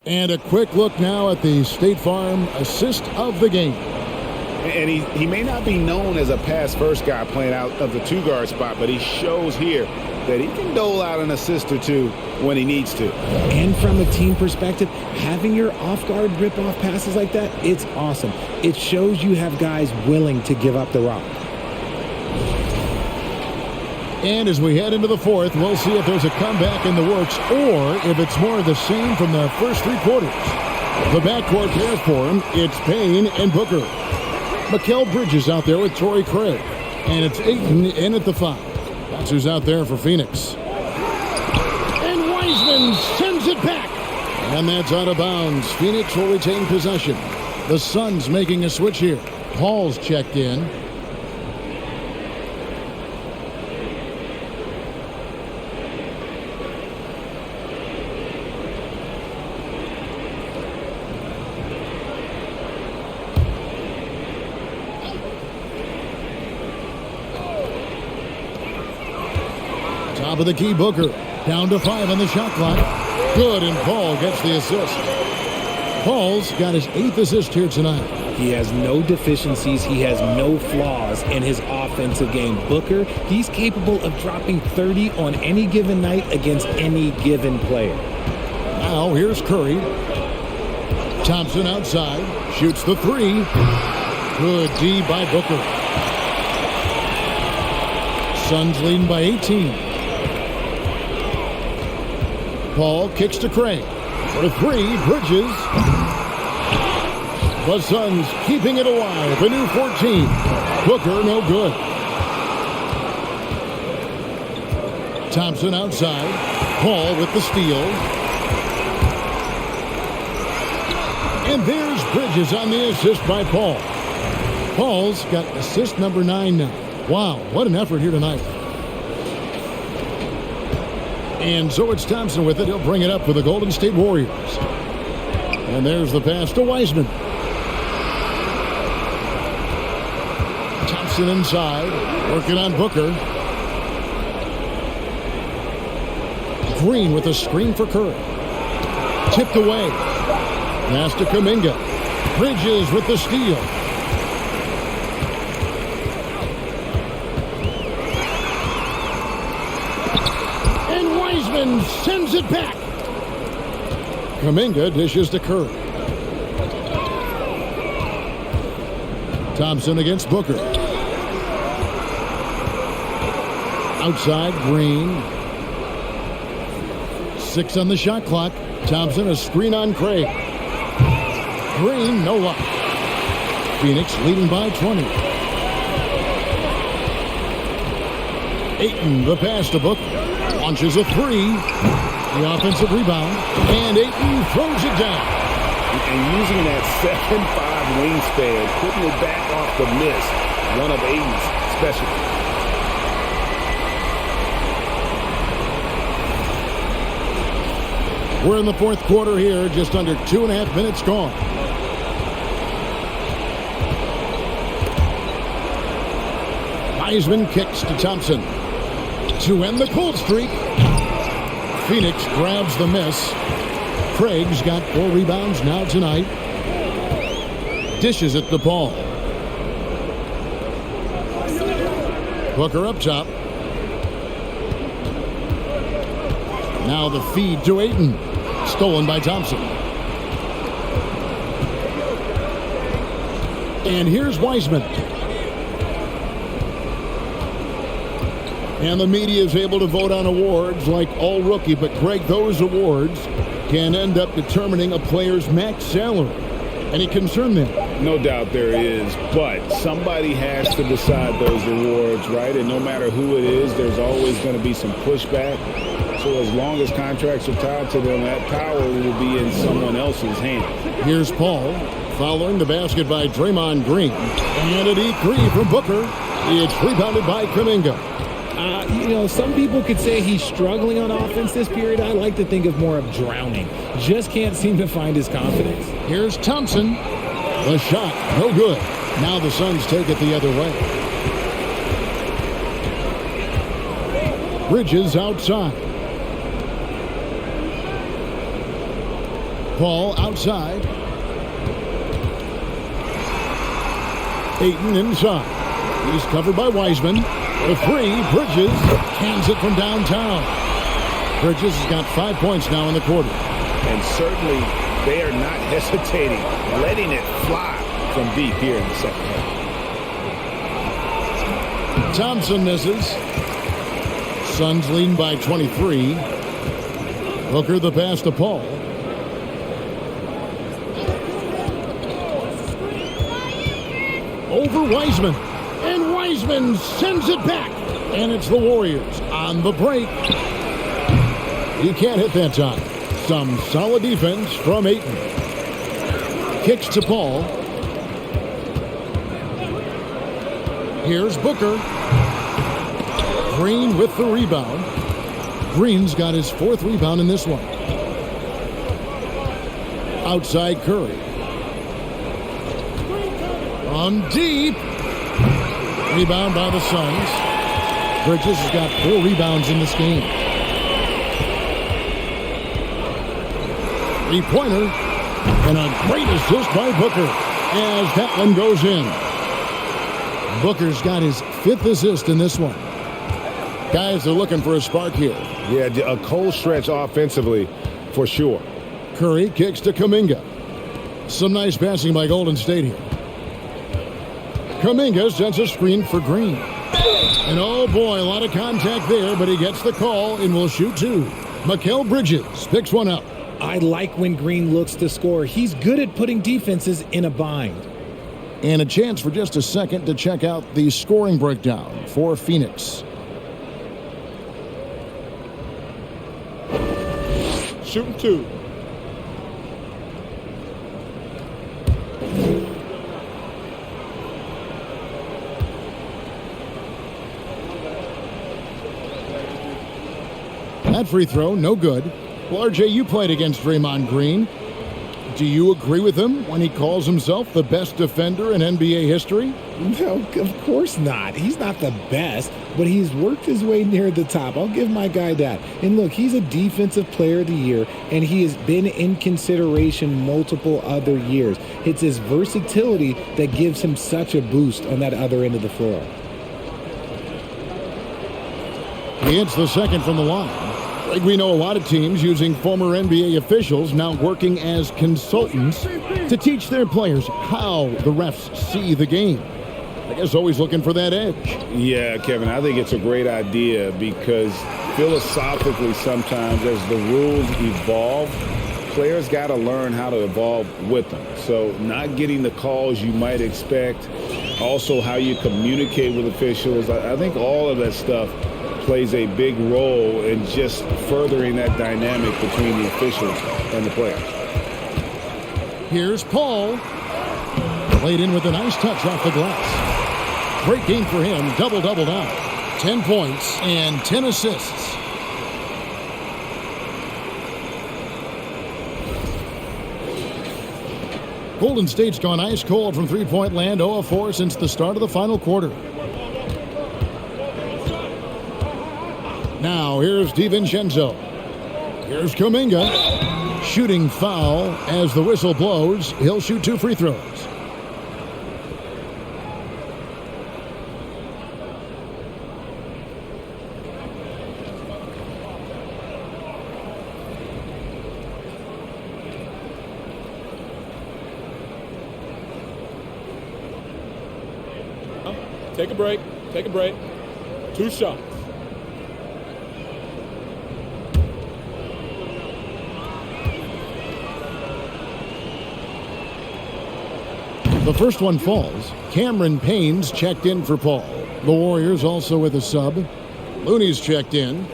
And a quick look now at the State Farm assist of the game. And he may not be known as a pass-first guy playing out of the two-guard spot, but he shows here that he can dole out an assist or two when he needs to. And from a team perspective, having your off-guard rip-off passes like that, it's awesome. It shows you have guys willing to give up the rock. And as we head into the fourth, we'll see if there's a comeback in the works or if it's more of the same from the first 3 quarters. The backcourt pair for him, it's Payne and Booker. Mikal Bridges out there with Torrey Craig. And it's Ayton in at the 5. That's who's out there for Phoenix. And Wiseman sends it back. And that's out of bounds. Phoenix will retain possession. The Suns making a switch here. Paul's checked in. Top of the key, Booker. Down to 5 on the shot clock. Good, and Paul gets the assist. Paul's got his 8th assist here tonight. He has no deficiencies. He has no flaws in his offensive game. Booker, he's capable of dropping 30 on any given night against any given player. Now here's Curry. Thompson outside. Shoots the 3. Good D by Booker. Suns leading by 18. Paul kicks to Craig. For 3, Bridges. The Suns keeping it alive. The new 14. Booker no good. Thompson outside. Paul with the steal. And there's Bridges on the assist by Paul. Paul's got assist number 9 now. Wow, what an effort here tonight. And so it's Thompson with it. He'll bring it up for the Golden State Warriors. And there's the pass to Wiseman. Thompson inside, working on Booker. Green with a screen for Curry. Tipped away. Pass to Kuminga. Bridges with the steal. Sends it back. Kuminga dishes to Curry. Thompson against Booker. Outside, Green. 6 on the shot clock. Thompson a screen on Craig. Green, no luck. Phoenix leading by 20. Ayton, the pass to Booker. Launches a 3. The offensive rebound. And Ayton throws it down. And using that 7'5" wingspan, putting it back off the miss. One of Ayton's specialties. We're in the fourth quarter here, just under 2.5 minutes gone. Wiseman kicks to Thompson to end the cold streak. Phoenix grabs the miss. Craig's got 4 rebounds now tonight. Dishes it to Paul. Booker up top. Now the feed to Ayton. Stolen by Thompson. And here's Wiseman. And the media is able to vote on awards like all rookie. But, Greg, those awards can end up determining a player's max salary. Any concern there? No doubt there is, but somebody has to decide those awards, right? And no matter who it is, there's always going to be some pushback. So as long as contracts are tied to them, that power will be in someone else's hands. Here's Paul following the basket by Draymond Green. And a deep three from Booker. It's rebounded by Kuminga. Some people could say he's struggling on offense this period. I like to think of more of drowning. Just can't seem to find his confidence. Here's Thompson. The shot, no good. Now the Suns take it the other way. Bridges outside. Paul outside. Ayton inside. He's covered by Wiseman. The three, Bridges hands it from downtown. Bridges has got 5 points now in the quarter. And certainly they are not hesitating, letting it fly from deep here in the second half. Thompson misses. Suns leading by 23. Booker the pass to Paul. Over Wiseman. And Wiseman sends it back. And it's the Warriors on the break. He can't hit that time. Some solid defense from Ayton. Kicks to Paul. Here's Booker. Green with the rebound. Green's got his 4th rebound in this one. Outside Curry. On deep. Rebound by the Suns. Bridges has got 4 rebounds in this game. 3-pointer. And a great assist by Booker as that one goes in. Booker's got his 5th assist in this one. Guys are looking for a spark here. Yeah, a cold stretch offensively for sure. Curry kicks to Kuminga. Some nice passing by Golden State here. Kuminga sends a screen for Green. And oh boy, a lot of contact there, but he gets the call and will shoot 2. Mikal Bridges picks one up. I like when Green looks to score. He's good at putting defenses in a bind. And a chance for just a second to check out the scoring breakdown for Phoenix. Shooting 2. That free throw, no good. Well, RJ, you played against Draymond Green. Do you agree with him when he calls himself the best defender in NBA history? No, of course not. He's not the best, but he's worked his way near the top. I'll give my guy that. And look, he's a defensive player of the year, and he has been in consideration multiple other years. It's his versatility that gives him such a boost on that other end of the floor. He hits the second from the line. Like we know a lot of teams using former NBA officials now working as consultants to teach their players how the refs see the game. I guess always looking for that edge. Yeah, Kevin, I think it's a great idea because philosophically sometimes as the rules evolve, players got to learn how to evolve with them. So not getting the calls you might expect, also how you communicate with officials. I think all of that stuff plays a big role in just furthering that dynamic between the officials and the players. Here's Paul. Played in with a nice touch off the glass. Great game for him. Double-double now. 10 points and 10 assists. Golden State's gone ice cold from three-point land, 0 of 4 since the start of the final quarter. Now here's DiVincenzo. Here's Kuminga. Shooting foul as the whistle blows. He'll shoot 2 free throws. Take a break. Take a break. 2 shots. The first one falls. Cameron Payne's checked in for Paul. The Warriors also with a sub. Looney's checked in.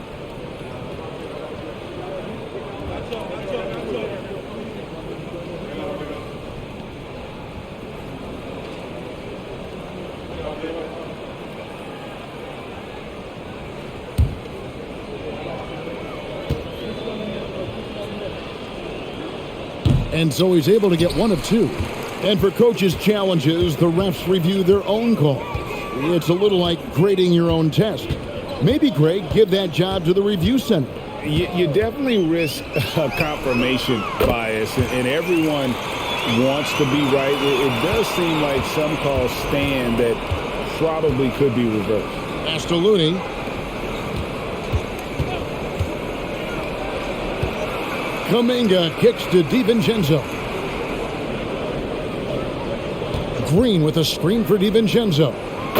And so he's able to get 1 of 2. And for coaches' challenges, the refs review their own calls. It's a little like grading your own test. Maybe, Greg, give that job to the review center. You definitely risk confirmation bias, and everyone wants to be right. It does seem like some calls stand that probably could be reversed. Pass to Looney. Kuminga kicks to DiVincenzo. Green with a screen for DiVincenzo.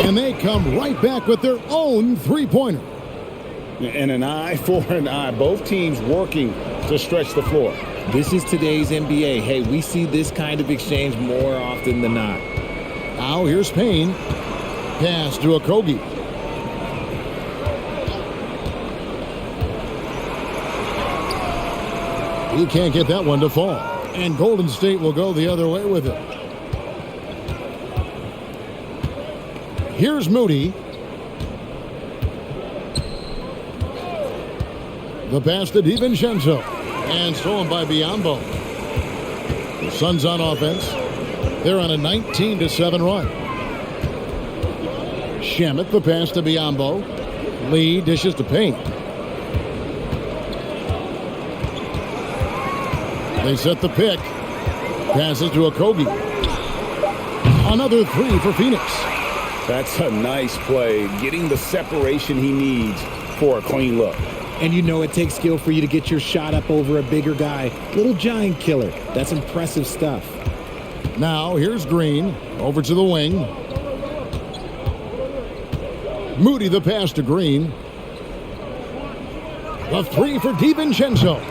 And they come right back with their own three-pointer. And an eye for an eye. Both teams working to stretch the floor. This is today's NBA. Hey, we see this kind of exchange more often than not. Now here's Payne. Pass to Okogie. He can't get that one to fall. And Golden State will go the other way with it. Here's Moody. The pass to DiVincenzo. And stolen by Biyombo. The Suns on offense. They're on a 19-7 run. Shamet, the pass to Biyombo. Lee dishes to Payne. They set the pick. Passes to Okogie. Another 3 for Phoenix. That's a nice play. Getting the separation he needs for a clean look. And you know it takes skill for you to get your shot up over a bigger guy. Little giant killer. That's impressive stuff. Now here's Green. Over to the wing. Moody the pass to Green. The 3 for DiVincenzo.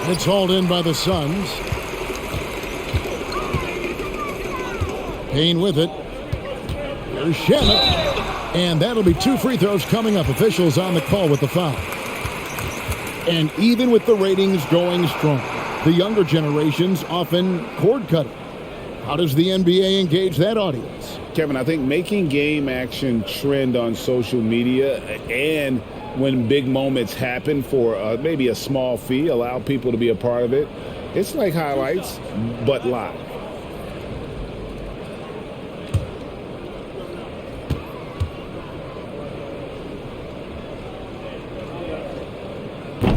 It's hauled in by the Suns. Payne with it. Here's Shamet. And that'll be 2 free throws coming up. Officials on the call with the foul. And even with the ratings going strong, the younger generations often cord cutting. How does the NBA engage that audience? Kevin, I think making game action trend on social media and when big moments happen for maybe a small fee, allow people to be a part of it. It's like highlights, but live.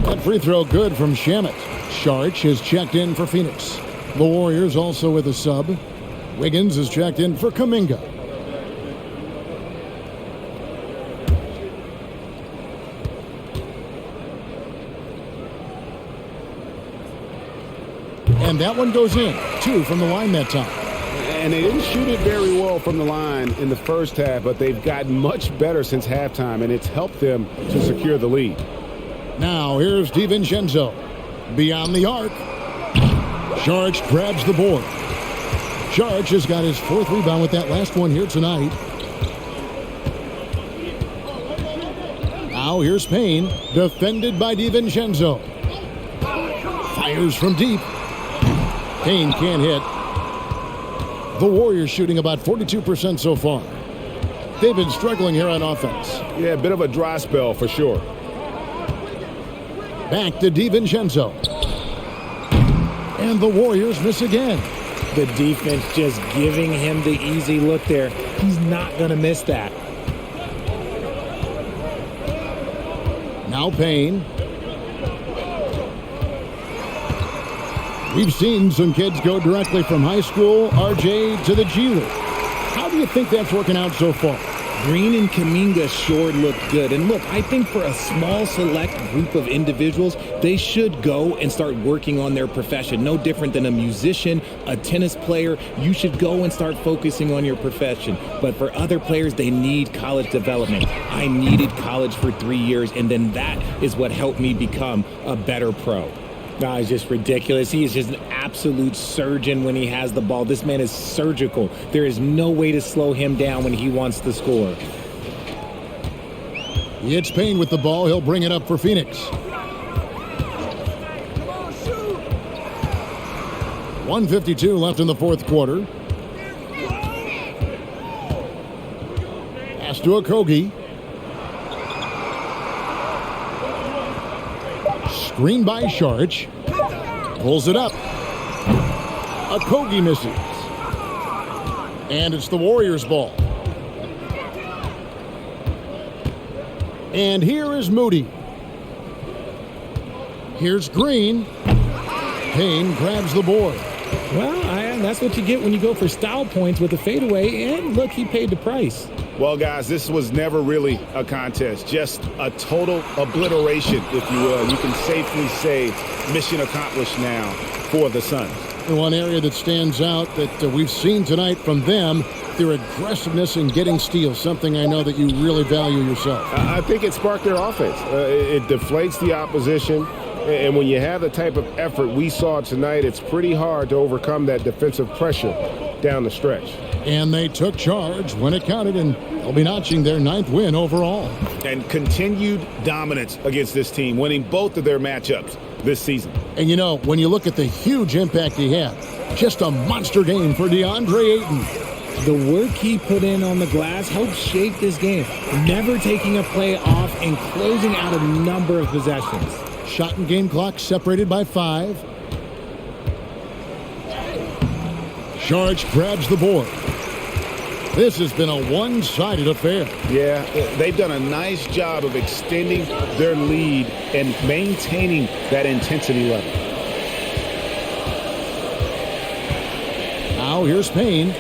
That free throw good from Shamet. Sharch is checked in for Phoenix. The Warriors also with a sub. Wiggins is checked in for Kuminga. And that one goes in. 2 from the line that time. And they didn't shoot it very well from the line in the first half, but they've gotten much better since halftime, and it's helped them to secure the lead. Now here's DiVincenzo. Beyond the arc. Sharch grabs the board. Sharch has got his 4th rebound with that last one here tonight. Now here's Payne. Defended by DiVincenzo. Fires from deep. Payne can't hit. The Warriors shooting about 42% so far. They've been struggling here on offense. Yeah, a bit of a dry spell for sure. Back to DiVincenzo. And the Warriors miss again. The defense just giving him the easy look there. He's not going to miss that. Now Payne. We've seen some kids go directly from high school, RJ, to the G League. How do you think that's working out so far? Green and Kuminga sure look good. And look, I think for a small select group of individuals, they should go and start working on their profession. No different than a musician, a tennis player. You should go and start focusing on your profession. But for other players, they need college development. I needed college for 3 years, and then that is what helped me become a better pro. No, it's just ridiculous. He is just an absolute surgeon when he has the ball. This man is surgical. There is no way to slow him down when he wants to score. He hits Payne with the ball. He'll bring it up for Phoenix. 1:52 left in the fourth quarter. Pass to Okogie. Screen by Sharch. Pulls it up. Okogie misses. And it's the Warriors' ball. And here is Moody. Here's Green. Payne grabs the board. Well, that's what you get when you go for style points with a fadeaway. And look, he paid the price. Well, guys, this was never really a contest, just a total obliteration, if you will. You can safely say mission accomplished now for the Suns. The one area that stands out that we've seen tonight from them, their aggressiveness in getting steals, something I know that you really value yourself. I think it sparked their offense. It deflates the opposition. And when you have the type of effort we saw tonight, it's pretty hard to overcome that defensive pressure down the stretch. And they took charge when it counted, and they'll be notching their 9th win overall. And continued dominance against this team, winning both of their matchups this season. And you know, when you look at the huge impact he had, just a monster game for DeAndre Ayton. The work he put in on the glass helped shape this game, never taking a play off and closing out a number of possessions. Shot and game clock separated by 5. Sharch grabs the board. This has been a one-sided affair. Yeah, they've done a nice job of extending their lead and maintaining that intensity level. Now here's Payne.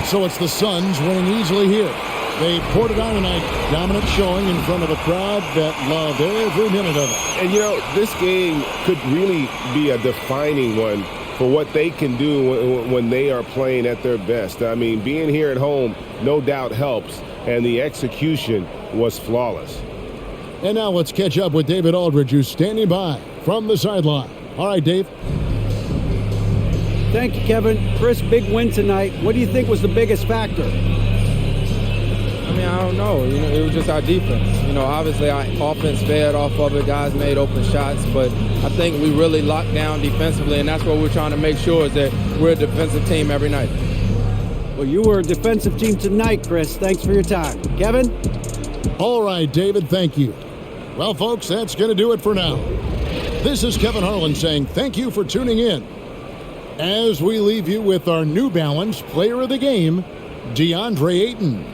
So it's the Suns winning easily here. They poured it on tonight. Dominant showing in front of a crowd that loved every minute of it. And, you know, this game could really be a defining one for what they can do when they are playing at their best. I mean, being here at home no doubt helps, and the execution was flawless. And now let's catch up with David Aldridge, who's standing by from the sideline. All right, Dave. Thank you, Kevin. Chris, big win tonight. What do you think was the biggest factor? I mean, I don't know. You know, it was just our defense. You know, obviously our offense fed off of it. Guys made open shots, but I think we really locked down defensively, and that's what we're trying to make sure is that we're a defensive team every night. Well, you were a defensive team tonight, Chris. Thanks for your time. Kevin? All right, David, thank you. Well, folks, that's going to do it for now. This is Kevin Harlan saying thank you for tuning in as we leave you with our New Balance Player of the Game, DeAndre Ayton.